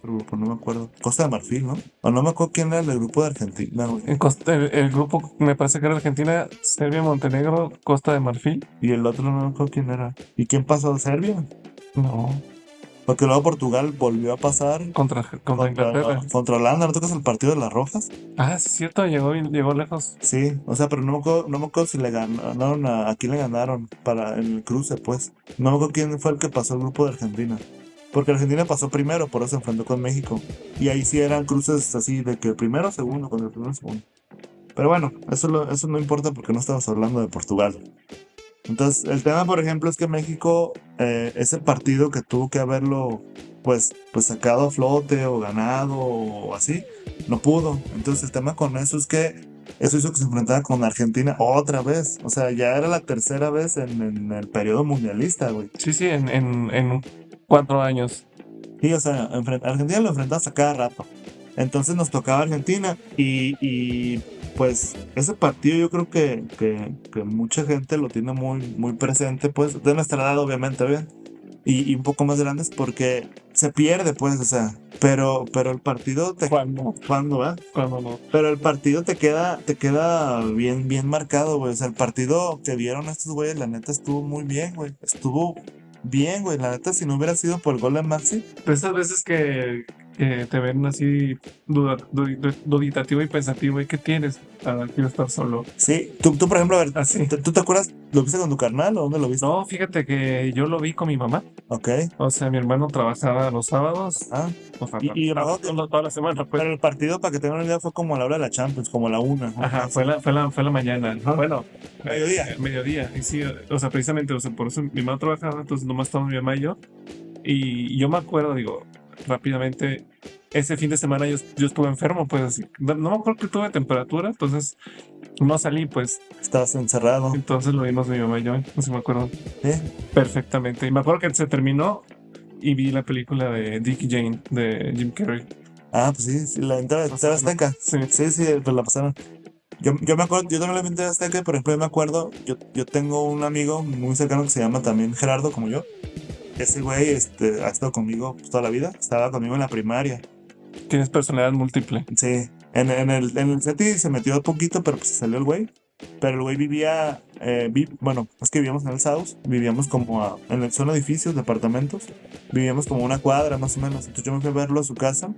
El grupo, no me acuerdo. Costa de Marfil, ¿no? O no me acuerdo quién era el grupo de Argentina, güey. El grupo me parece que era Argentina, Serbia, Montenegro, Costa de Marfil. Y el otro no me acuerdo quién era. ¿Y quién pasó de Serbia? No, Porque luego Portugal volvió a pasar contra Inglaterra. contra Holanda. ¿No tocas el partido de las Rojas? Ah, sí, es cierto, llegó lejos. Sí, o sea, pero no me acuerdo si le ganaron a quién le ganaron en el cruce, pues. No me acuerdo quién fue el que pasó el grupo de Argentina. Porque Argentina pasó primero, por eso se enfrentó con México. Y ahí sí eran cruces así de que primero, segundo, con el primero, segundo. Pero bueno, eso no importa porque no estamos hablando de Portugal. Entonces, el tema, por ejemplo, es que México, ese partido que tuvo que haberlo, pues sacado a flote o ganado o así, no pudo. Entonces, el tema con eso es que eso hizo que se enfrentara con Argentina otra vez. O sea, ya era la tercera vez en el periodo mundialista, güey. Sí, en 4 años. Sí, o sea, Argentina lo enfrentamos a cada rato. Entonces nos tocaba Argentina y pues ese partido yo creo que mucha gente lo tiene muy presente, pues, de nuestra edad obviamente, ¿bien? Y un poco más grandes porque se pierde, pues, o sea, pero el partido ¿Cuándo, va? Cuando no. Pero el partido te queda bien marcado, güey. O sea, el partido que dieron estos güeyes, la neta estuvo muy bien, güey. Estuvo bien, güey. La neta, si no hubiera sido por el gol de Maxi, De esas veces que te ven así duditativo y pensativo, ¿y qué tienes? Quiero estar solo. sí. Tú por ejemplo, a ver, Así. ¿tú te acuerdas? ¿Lo viste con tu carnal o dónde lo viste? No, fíjate que yo lo vi con mi mamá. Ok. O sea, mi hermano trabajaba los sábados. Ah. O sea, Y me acuerdo que- toda la semana, pues. Pero el partido, para que tengan una idea, fue como a la hora de la Champions, como a la 1. Ajá, fue la mañana. Ajá. Bueno, Mediodía. Mediodía. Y sí, o sea, precisamente, o sea, por eso mi mamá trabajaba, entonces nomás estábamos mi mamá y yo. Y yo me acuerdo, digo, rápidamente, ese fin de semana yo estuve enfermo, pues así. No me acuerdo que tuve temperatura, entonces no salí, pues. Estás encerrado. Entonces lo vimos mi mamá y yo, no sé, me acuerdo ¿Eh? perfectamente. Y me acuerdo que se terminó y vi la película de Dick y Jane de Jim Carrey. Ah, pues sí, la entrada de TV Azteca. Sí. Sí, pues la pasaron. Yo me acuerdo, yo también la vi en TV Azteca, por ejemplo, yo me acuerdo, yo tengo un amigo muy cercano que se llama también Gerardo, como yo. Ese güey ha estado conmigo pues, toda la vida. Estaba conmigo en la primaria. Tienes personalidad múltiple. Sí. En el CETI se metió poquito, pero pues se salió el güey. Pero el güey vivía, bueno, es que vivíamos en el South, vivíamos como son edificios, departamentos, vivíamos como una cuadra más o menos. Entonces yo me fui a verlo a su casa,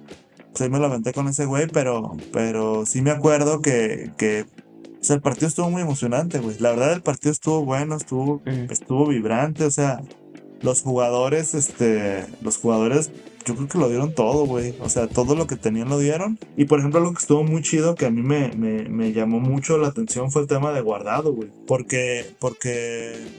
pues ahí me lo aventé con ese güey, pero sí me acuerdo que o sea, el partido estuvo muy emocionante, güey. La verdad el partido estuvo bueno, estuvo vibrante, o sea, los jugadores, yo creo que lo dieron todo, güey. O sea, todo lo que tenían lo dieron. Y por ejemplo, algo que estuvo muy chido, que a mí me llamó mucho la atención, fue el tema de Guardado, güey. Porque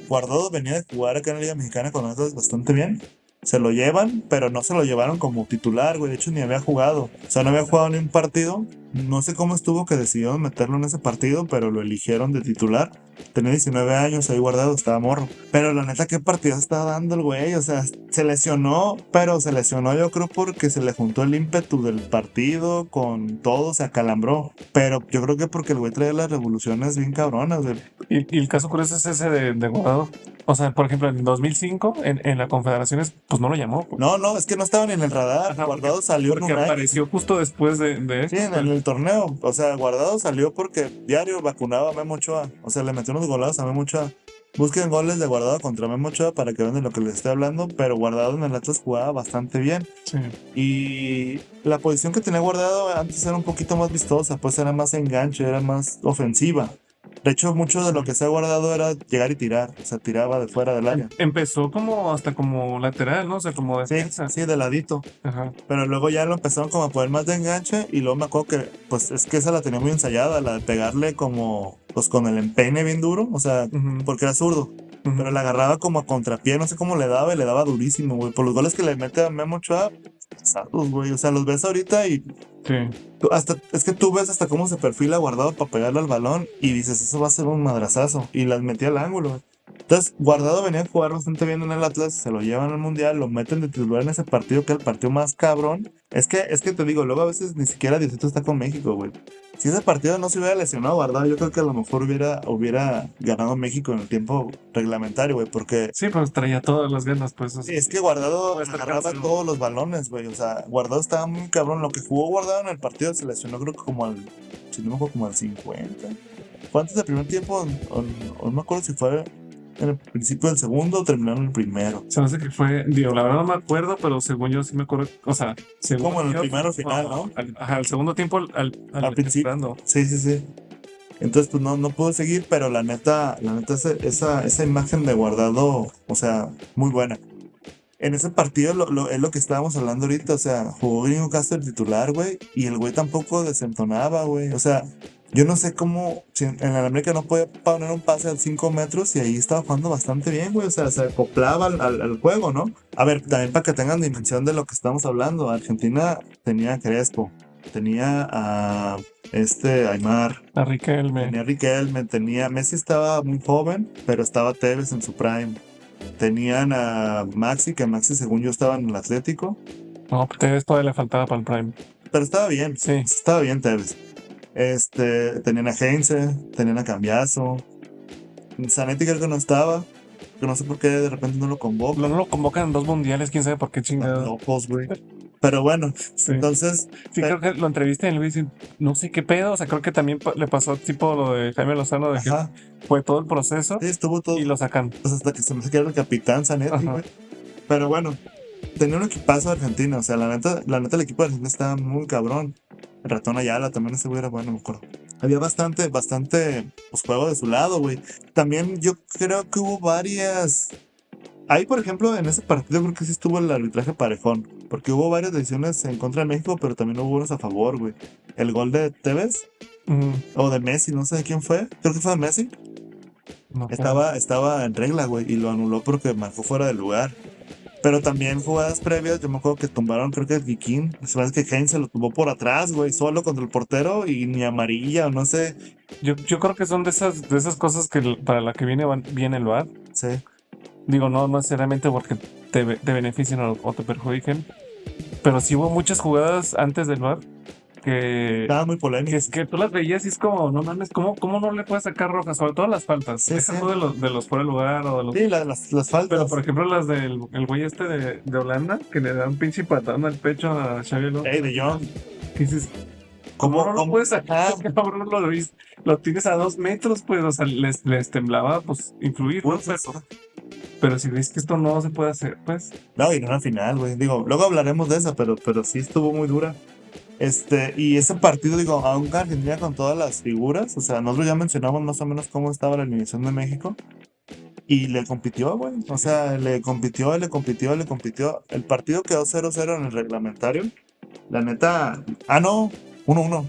Guardado venía de jugar acá en la Liga Mexicana con nosotros bastante bien. Se lo llevan, pero no se lo llevaron como titular, güey. De hecho, ni había jugado. O sea, no había jugado ni un partido. No sé cómo estuvo que decidieron meterlo en ese partido, pero lo eligieron de titular. Tenía 19 años ahí guardado, estaba morro. Pero la neta, ¿qué partido estaba dando el güey? O sea, se lesionó, pero se lesionó yo creo porque se le juntó el ímpetu del partido con todo, se acalambró. Pero yo creo que porque el güey traía las revoluciones bien cabronas, güey. Y el caso curioso es ese de Guardado. O sea, por ejemplo, en 2005, en la Confederaciones, pues no lo llamó. Pues. No, es que no estaba ni en el radar. Ajá, Guardado salió en porque un año. apareció justo después de Sí, en el torneo. O sea, Guardado salió porque diario vacunaba a Memo Ochoa. O sea, le metió unos golados a Memo Ochoa. Busquen goles de Guardado contra Memo Ochoa para que vean de lo que les estoy hablando. Pero Guardado en el Atlas jugaba bastante bien. Sí. Y la posición que tenía Guardado antes era un poquito más vistosa. Pues era más enganche, era más ofensiva. De hecho, mucho de lo que se ha guardado era llegar y tirar. O sea, tiraba de fuera del área. Empezó como hasta como lateral, ¿no? O sea, como Sí, defensa. sí, de ladito. Ajá. Pero luego ya lo empezaron como a poner más de enganche y luego me acuerdo que pues es que esa la tenía muy ensayada, la de pegarle como pues con el empeine bien duro, o sea, Ujú, porque era zurdo, ujú. pero la agarraba como a contrapié, no sé cómo le daba y le daba durísimo, güey, por los goles que le mete a Memo Ochoa, pesados, güey, o sea, los ves ahorita y Sí. hasta, es que tú ves hasta cómo se perfila Guardado para pegarle al balón y dices, eso va a ser un madrazazo y las metía al ángulo, güey. Entonces, Guardado venía a jugar bastante bien en el Atlas, se lo llevan al Mundial, lo meten de titular en ese partido, que es el partido más cabrón. Es que te digo, luego a veces ni siquiera Diosito está con México, güey. Si ese partido no se hubiera lesionado Guardado, yo creo que a lo mejor hubiera ganado México en el tiempo reglamentario, güey, porque Sí, pues traía todas las ganas, pues. sí, es que Guardado Puede estar agarraba cansado. todos los balones, güey. O sea, Guardado estaba muy cabrón. Lo que jugó Guardado en el partido se lesionó, creo que si no me acuerdo, como al 50. Fue antes del primer tiempo, o no me acuerdo si fue en el principio del segundo o terminaron en el primero. Se me hace que fue, digo, la verdad no me acuerdo, pero según yo sí me acuerdo, o sea, según Como en el yo, primero final, ¿no? Ajá, el segundo tiempo Al principio. entrando. Sí, sí, sí. Entonces, pues no pudo seguir, pero la neta, esa imagen de Guardado, o sea, muy buena. En ese partido es lo que estábamos hablando ahorita, o sea, jugó Gringo Castro el titular, güey, y el güey tampoco desentonaba, güey. O sea, yo no sé cómo, si en el América no podía poner un pase a 5 metros y ahí estaba jugando bastante bien, güey. O sea, se acoplaba al juego, ¿no? A ver, también para que tengan dimensión de lo que estamos hablando, Argentina tenía a Crespo, tenía a Aymar, A Riquelme. tenía a Riquelme, Messi estaba muy joven, pero estaba Tevez en su prime. Tenían a Maxi, que Maxi según yo estaba en el Atlético, No, Tevez todavía le faltaba para el Prime. pero estaba bien, Sí. estaba bien Tevez. Tenían a Heinze, tenían a Cambiaso. Zanetti creo que no estaba, que no sé por qué de repente no lo convocan. No lo convocan en 2 mundiales, quién sabe por qué chingado. Locos, güey. Pero bueno, Sí. entonces, Sí, creo que lo entrevisté en Luis y no sé qué pedo, o sea, creo que también le pasó tipo lo de Jaime Lozano, de ajá, que fue todo el proceso sí, estuvo todo, y lo sacan. pues hasta que se me hace que era el capitán Zanetti, Ajá. güey. Pero bueno, tenía un equipazo de Argentina, o sea, la neta el equipo de Argentina estaba muy cabrón. El Ratón Ayala también ese güey era bueno, me acuerdo. Había bastante, pues, juego de su lado, güey. También yo creo que hubo varias. Ahí, por ejemplo, en ese partido creo que sí estuvo el arbitraje parejón. Porque hubo varias decisiones en contra de México, pero también hubo unos a favor, güey. El gol de Tevez, Ujú. o de Messi, no sé de quién fue. Creo que fue de Messi. No, Estaba en regla, güey, y lo anuló porque marcó fuera de lugar. Pero también jugadas previas, yo me acuerdo que tumbaron, creo que el Viking. Se me hace que Heinz se lo tumbó por atrás, güey, solo contra el portero y ni amarilla, o no sé. yo creo que son de esas cosas que para la que viene el VAR. Sí. Digo, no necesariamente porque te beneficien o te perjudiquen, pero sí hubo muchas jugadas antes del VAR que, Estaba muy que polémico. es que tú las veías y es como, no mames, ¿cómo no le puedes sacar rojas? Sobre todo las faltas. Sí, Deja sí. tú de los fuera de lugar o de los. Sí, las faltas. Pero por ejemplo, las del el güey este de Holanda, que le da un pinche patán al pecho a Xavi Alonso. Ey, de Jong. Que dices, ¿cómo no lo puedes sacar? Cabrón, lo tienes a 2 metros, pues, o sea, les temblaba, pues, influir, ¿no? Pero si ves que esto no se puede hacer, pues. No, y no era final, güey. Digo, luego hablaremos de esa, pero sí estuvo muy dura. Y ese partido, digo, aunque Argentina con todas las figuras, o sea, nosotros ya mencionamos más o menos cómo estaba la alineación de México. Y le compitió, güey. O sea, le compitió. El partido quedó 0-0 en el reglamentario. La neta. Ah, no. 1-1.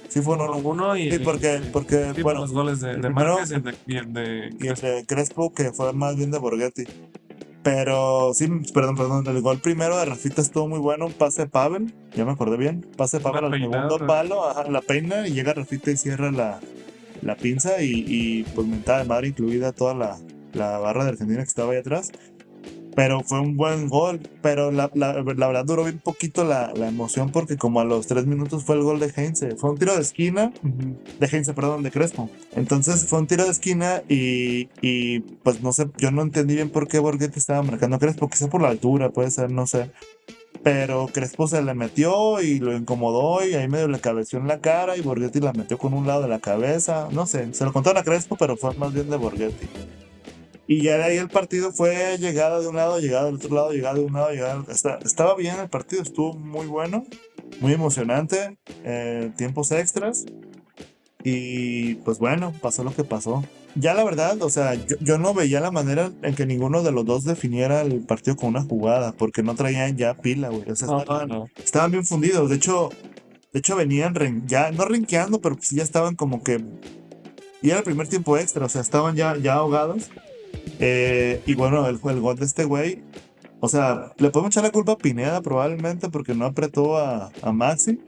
Sí fue 1-1. Uno y. Sí, porque Sí, bueno, los goles de primero- Márquez y el de y el de Crespo, que fue más bien de Borghetti. Pero sí, perdón, el gol primero de Rafita estuvo muy bueno, un pase de Pavel, ya me acordé bien, pase de Pavel Una al peinada, segundo palo, ajá, la peina y llega Rafita y cierra la pinza y pues mentada de madre incluida toda la barra de Argentina que estaba ahí atrás. Pero fue un buen gol, pero la verdad duró bien poquito la emoción porque como a los 3 minutos fue el gol de Heinze. Fue un tiro de esquina, de Heinze, perdón, de Crespo. Entonces fue un tiro de esquina y pues no sé, yo no entendí bien por qué Borghetti estaba marcando a Crespo, quizá por la altura, puede ser, no sé. Pero Crespo se le metió y lo incomodó y ahí medio le cabeció en la cara y Borghetti la metió con un lado de la cabeza. No sé, se lo contaron a Crespo, pero fue más bien de Borghetti. Y ya de ahí el partido fue llegada de un lado, llegada del otro lado, llegada de un lado, llegada. Estaba bien el partido, estuvo muy bueno, muy emocionante, tiempos extras. Y pues bueno, pasó lo que pasó. Ya la verdad, o sea, yo no veía la manera en que ninguno de los dos definiera el partido con una jugada, porque no traían ya pila, güey. O sea, No, no. estaban bien fundidos. De hecho venían ya, no renqueando, pero pues ya estaban como que. Y era el primer tiempo extra, o sea, estaban ya ahogados. Y bueno, el gol de este güey, o sea, le podemos echar la culpa a Pineda probablemente porque no apretó a Maxi,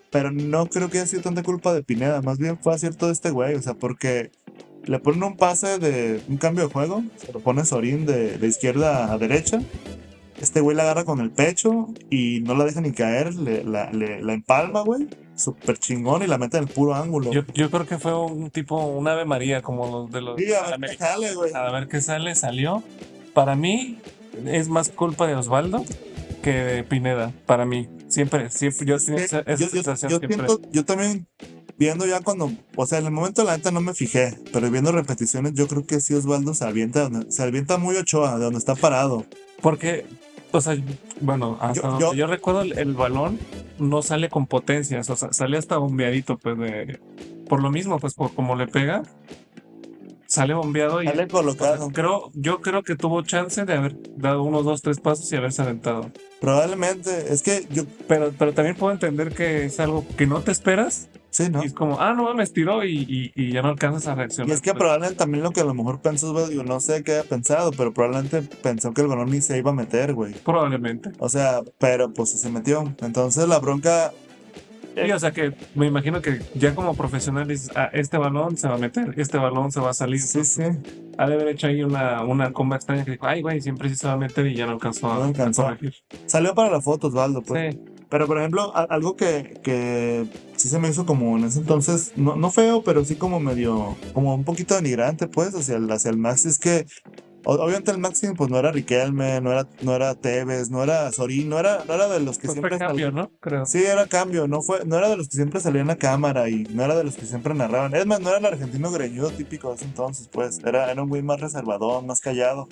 pero no creo que haya sido tanta culpa de Pineda, más bien fue acierto de este güey, o sea, porque le ponen un pase de un cambio de juego, se lo pone Sorín de izquierda a derecha, este güey la agarra con el pecho y no la deja ni caer, la empalma, güey, súper chingón y la mete en el puro ángulo. Yo creo que fue un tipo, un Ave María, como los de los Sí, a ver qué América. sale, güey. A ver qué sale, salió. Para mí es más culpa de Osvaldo que de Pineda. Para mí, siempre, yo tenía Que esa sensación yo siempre. siento, yo también viendo ya cuando, o sea, en el momento la neta no me fijé, pero viendo repeticiones yo creo que sí Osvaldo se avienta muy Ochoa, de donde está parado. Porque, o sea, bueno, hasta Yo, donde yo recuerdo, el balón no sale con potencias, o sea, sale hasta bombeadito, pues, por lo mismo, pues, por como le pega, sale bombeado y, sale o sea, colocado. yo creo que tuvo chance de haber dado unos 2, 3 pasos y haberse aventado. Probablemente, es que yo, Pero también puedo entender que es algo que no te esperas sí, ¿no? y es como, no mames, tiró y ya no alcanzas a Y reaccionar. es que Pues, probablemente también lo que a lo mejor pensó, güey, digo, no sé qué haya pensado, pero probablemente pensó que el balón ni se iba a meter, güey. probablemente. O sea, pero pues sí se metió. Entonces la bronca, Sí, o sea que me imagino que ya como profesional dices, este balón se va a meter, este balón se va a salir. sí, sí, Ha de haber hecho ahí una comba extraña que dijo, ay, güey, siempre sí se va a meter y ya no alcanzó no a alcanzó. corregir. Salió para la foto, Osvaldo, pues. Sí, Pero, por ejemplo, algo que sí se me hizo como en ese entonces, no feo, pero sí como medio, como un poquito denigrante, pues, hacia el Maxi, es que obviamente el Maxi, pues, no era Riquelme, no era Tevez, no era Sorín, no era de los que pues fue siempre cambio, salían. ¿no? Creo. Sí, era cambio, no era de los que siempre salían a cámara y no era de los que siempre narraban. Es más, no era el argentino greñudo típico de ese entonces, pues, era un güey más reservador, más callado.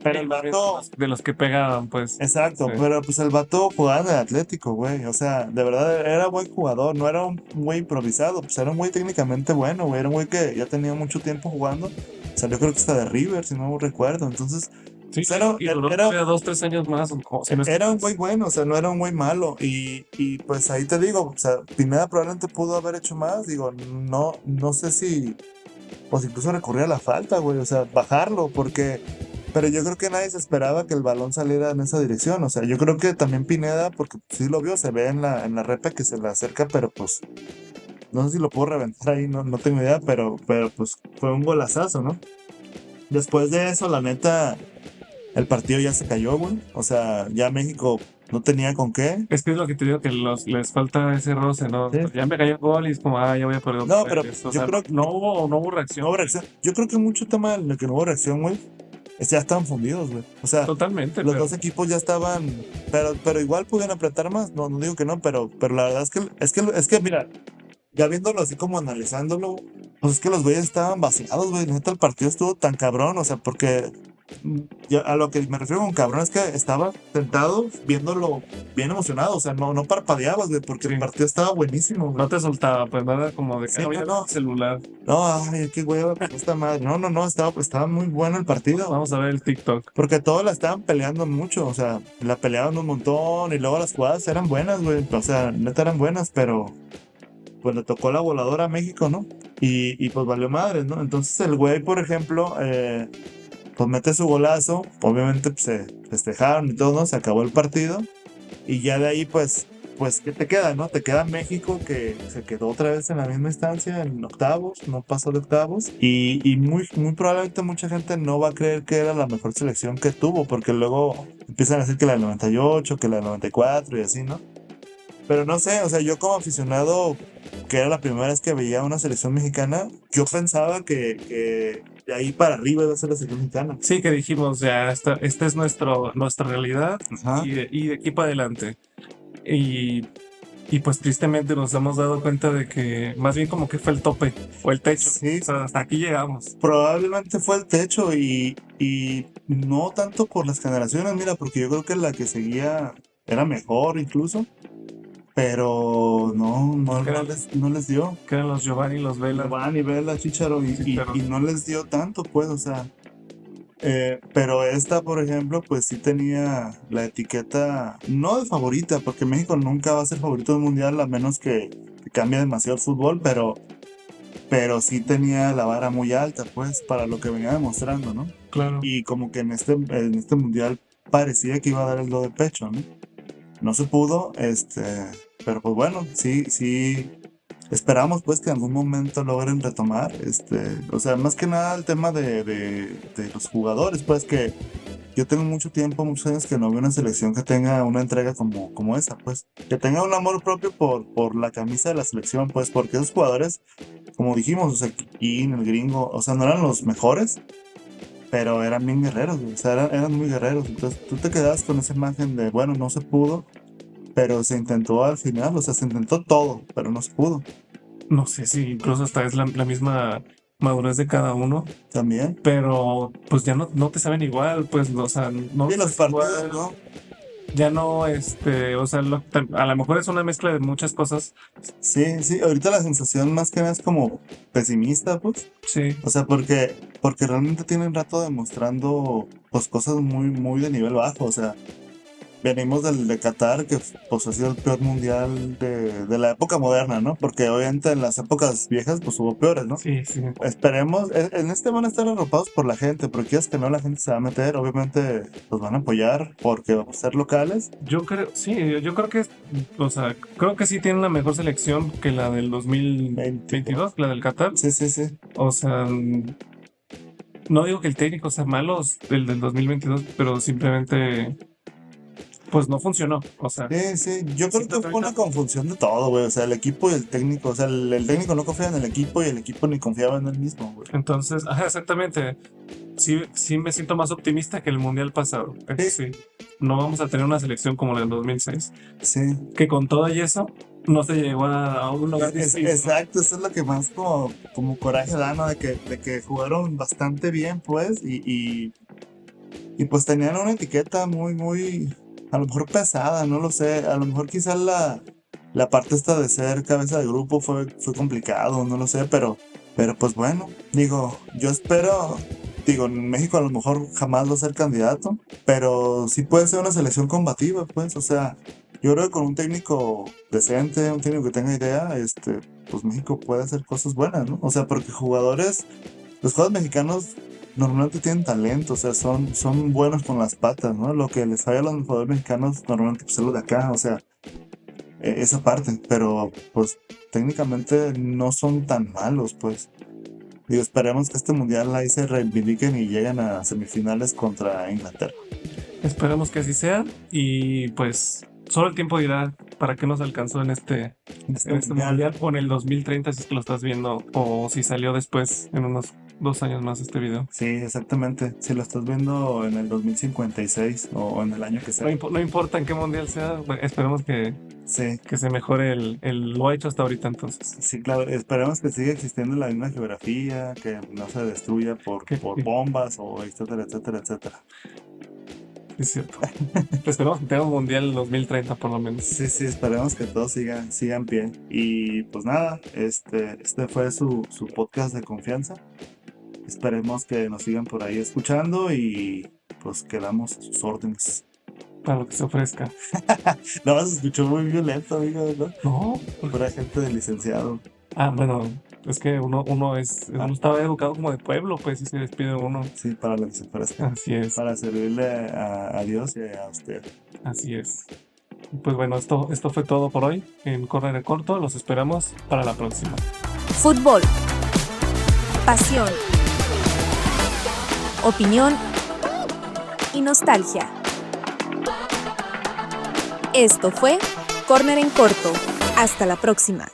Pero Sí, el más bien vato. de los que pegaban, pues. Exacto, Sí. pero pues el vato jugaba en el Atlético, güey. O sea, de verdad era buen jugador, no era un güey improvisado, pues era un güey técnicamente bueno, güey. Era un güey que ya tenía mucho tiempo jugando. Salió creo que hasta de River, si no recuerdo. Entonces, Sí, pues era, y duró era, todavía 2, 3 años más. Si no es que era un más. güey bueno, o sea, no era un güey malo. Y pues ahí te digo, o sea, Pineda probablemente pudo haber hecho más. Digo, no sé si, pues incluso recurrir a la falta, güey. O sea, bajarlo, porque. Pero yo creo que nadie se esperaba que el balón saliera en esa dirección. O sea, yo creo que también Pineda, porque sí lo vio, se ve en la repa que se le acerca, pero pues no sé si lo puedo reventar ahí, no tengo idea, pero pues fue un golazazo, ¿no? Después de eso, la neta, el partido ya se cayó, güey. O sea, ya México no tenía con qué. Es que es lo que te digo, que les falta ese roce, ¿no? Sí. Ya me cayó el gol y es como, ya voy a perder No, otra pero vez. O yo sea, creo que no hubo no reacción. hubo reacción. Yo creo que mucho tema en el que no hubo reacción, güey, es ya estaban fundidos, güey. O sea, Totalmente, los pero dos equipos ya estaban, pero igual pudieron apretar más, no digo que no, pero la verdad es que mira, ya viéndolo así como analizándolo, pues es que los güeyes estaban vaciados, güey, neta el partido estuvo tan cabrón, o sea, porque a lo que me refiero con cabrón es que estaba sentado viéndolo bien emocionado, o sea, no parpadeabas, güey, porque Sí. el partido estaba buenísimo, güey. no te soltaba, pues nada como de que Sí, voy a ver no. el celular. No, ay, qué hueva, esta madre. No, estaba muy bueno el partido. Vamos a ver el TikTok. Porque todos la estaban peleando mucho, o sea, la peleaban un montón y luego las jugadas eran buenas, güey. O sea, neta eran buenas, pero pues le tocó la voladora a México, ¿no? Y pues valió madre, ¿no? Entonces el güey, por ejemplo, pues mete su golazo, obviamente pues, se festejaron y todo, ¿no? Se acabó el partido y ya de ahí pues ¿qué te queda, no? Te queda México que se quedó otra vez en la misma instancia, en octavos, no pasó de octavos y muy probablemente mucha gente no va a creer que era la mejor selección que tuvo porque luego empiezan a decir que la del 98, que la del 94 y así, ¿no? Pero no sé, o sea, yo como aficionado, que era la primera vez que veía una selección mexicana, yo pensaba que de ahí para arriba iba a ser la selección mexicana. Sí, que dijimos, ya, esta es nuestra realidad Ajá. y de aquí para adelante. Y, y pues tristemente nos hemos dado cuenta de que más bien como que fue el tope o el techo. Sí, O sea, hasta aquí llegamos. probablemente fue el techo y no tanto por las generaciones, mira, porque yo creo que la que seguía era mejor incluso, pero no les dio. Que eran los Giovanni y los Vela. Giovanni, Vela, Chicharo Chicharo. y no les dio tanto, pues, o sea, pero esta, por ejemplo, pues sí tenía la etiqueta, no de favorita, porque México nunca va a ser favorito del mundial a menos que cambie demasiado el fútbol, pero sí tenía la vara muy alta, pues, para lo que venía demostrando, ¿no? Claro. Y como que en este mundial parecía que iba a dar el do de pecho, ¿no? No se pudo, pero pues bueno, sí, esperamos pues que en algún momento logren retomar, o sea, más que nada el tema de los jugadores, pues que yo tengo muchos años que no veo una selección que tenga una entrega como esa, pues, que tenga un amor propio por la camisa de la selección, pues, porque esos jugadores, como dijimos, o sea, Kikín, el gringo, o sea, no eran los mejores, pero eran bien guerreros, güey, o sea, eran muy guerreros, entonces tú te quedas con esa imagen de, bueno, no se pudo, pero se intentó al final, o sea, se intentó todo, pero no se pudo. No sé si incluso hasta es la misma madurez de cada uno, También. pero pues ya no te saben igual, pues, o sea, no Y los es partidos, igual, ¿no? ya no, o sea, a lo mejor es una mezcla de muchas cosas, Sí, ahorita la sensación más que nada es como pesimista, pues. sí, O sea, porque realmente tienen rato demostrando pues cosas muy de nivel bajo. O sea, venimos del de Qatar, que pues ha sido el peor mundial de la época moderna, ¿no? Porque obviamente en las épocas viejas pues hubo peores, ¿no? sí. Esperemos, en este van a estar arropados por la gente, porque quieras que no, la gente se va a meter, obviamente los van a apoyar porque vamos a ser locales. Yo creo, sí, yo creo que, o sea, creo que sí tiene una mejor selección que la del 2022, la del Qatar. Sí. O sea, no digo que el técnico sea malo, el del 2022, pero simplemente, pues no funcionó. O sea, Sí, yo creo que fue una confusión de todo, güey, o sea, el equipo y el técnico, o sea, el técnico no confiaba en el equipo y el equipo ni confiaba en él mismo, güey. entonces, ajá, exactamente. Sí me siento más optimista que el mundial pasado. Eso sí. No vamos a tener una selección como la del 2006, Sí. que con todo y eso no se llegó a un lugar distinto. Exacto, eso es lo que más como coraje da, ¿no? De que jugaron bastante bien, pues, y pues tenían una etiqueta muy, a lo mejor pesada, no lo sé, a lo mejor quizás la parte esta de ser cabeza de grupo fue complicado, no lo sé, pero pues bueno, digo, yo espero, digo, en México a lo mejor jamás va a ser candidato, pero sí puede ser una selección combativa, pues, o sea, yo creo que con un técnico decente, un técnico que tenga idea, pues México puede hacer cosas buenas, ¿no? O sea, porque los jugadores mexicanos normalmente tienen talento, o sea, son buenos con las patas, ¿no? Lo que les falla a los jugadores mexicanos normalmente pues, es lo de acá, o sea, esa parte, pero pues técnicamente no son tan malos, pues. Digo, esperemos que este mundial ahí se reivindiquen y lleguen a semifinales contra Inglaterra. Esperemos que así sea y pues solo el tiempo dirá para qué nos alcanzó en este mundial o en el 2030 si es que lo estás viendo o si salió después en unos 2 años más este video. Sí, exactamente. Si lo estás viendo en el 2056 o en el año que sea. No importa en qué mundial sea, bueno, esperemos que Sí, se mejore lo hecho hasta ahorita entonces. sí, claro. Esperemos que siga existiendo la misma geografía, que no se destruya por bombas o etcétera. Es cierto. Esperemos que tenga un mundial en 2030 por lo menos. Sí, esperemos que todo siga en pie. Y pues nada, este fue su podcast de confianza. Esperemos que nos sigan por ahí escuchando y pues quedamos a sus órdenes. Para lo que se ofrezca. No, se escuchó muy violento, amigo, ¿no? No. Pura gente de licenciado. Ah, bueno, Es que uno estaba educado como de pueblo, pues, y se despide uno. Sí, para lo que se ofrezca. Así es, Para servirle a Dios y a usted. así es. Pues bueno, esto fue todo por hoy en Corner en Corto. Los esperamos para la próxima. Fútbol. Pasión. Opinión y nostalgia. Esto fue Corner en Corto. Hasta la próxima.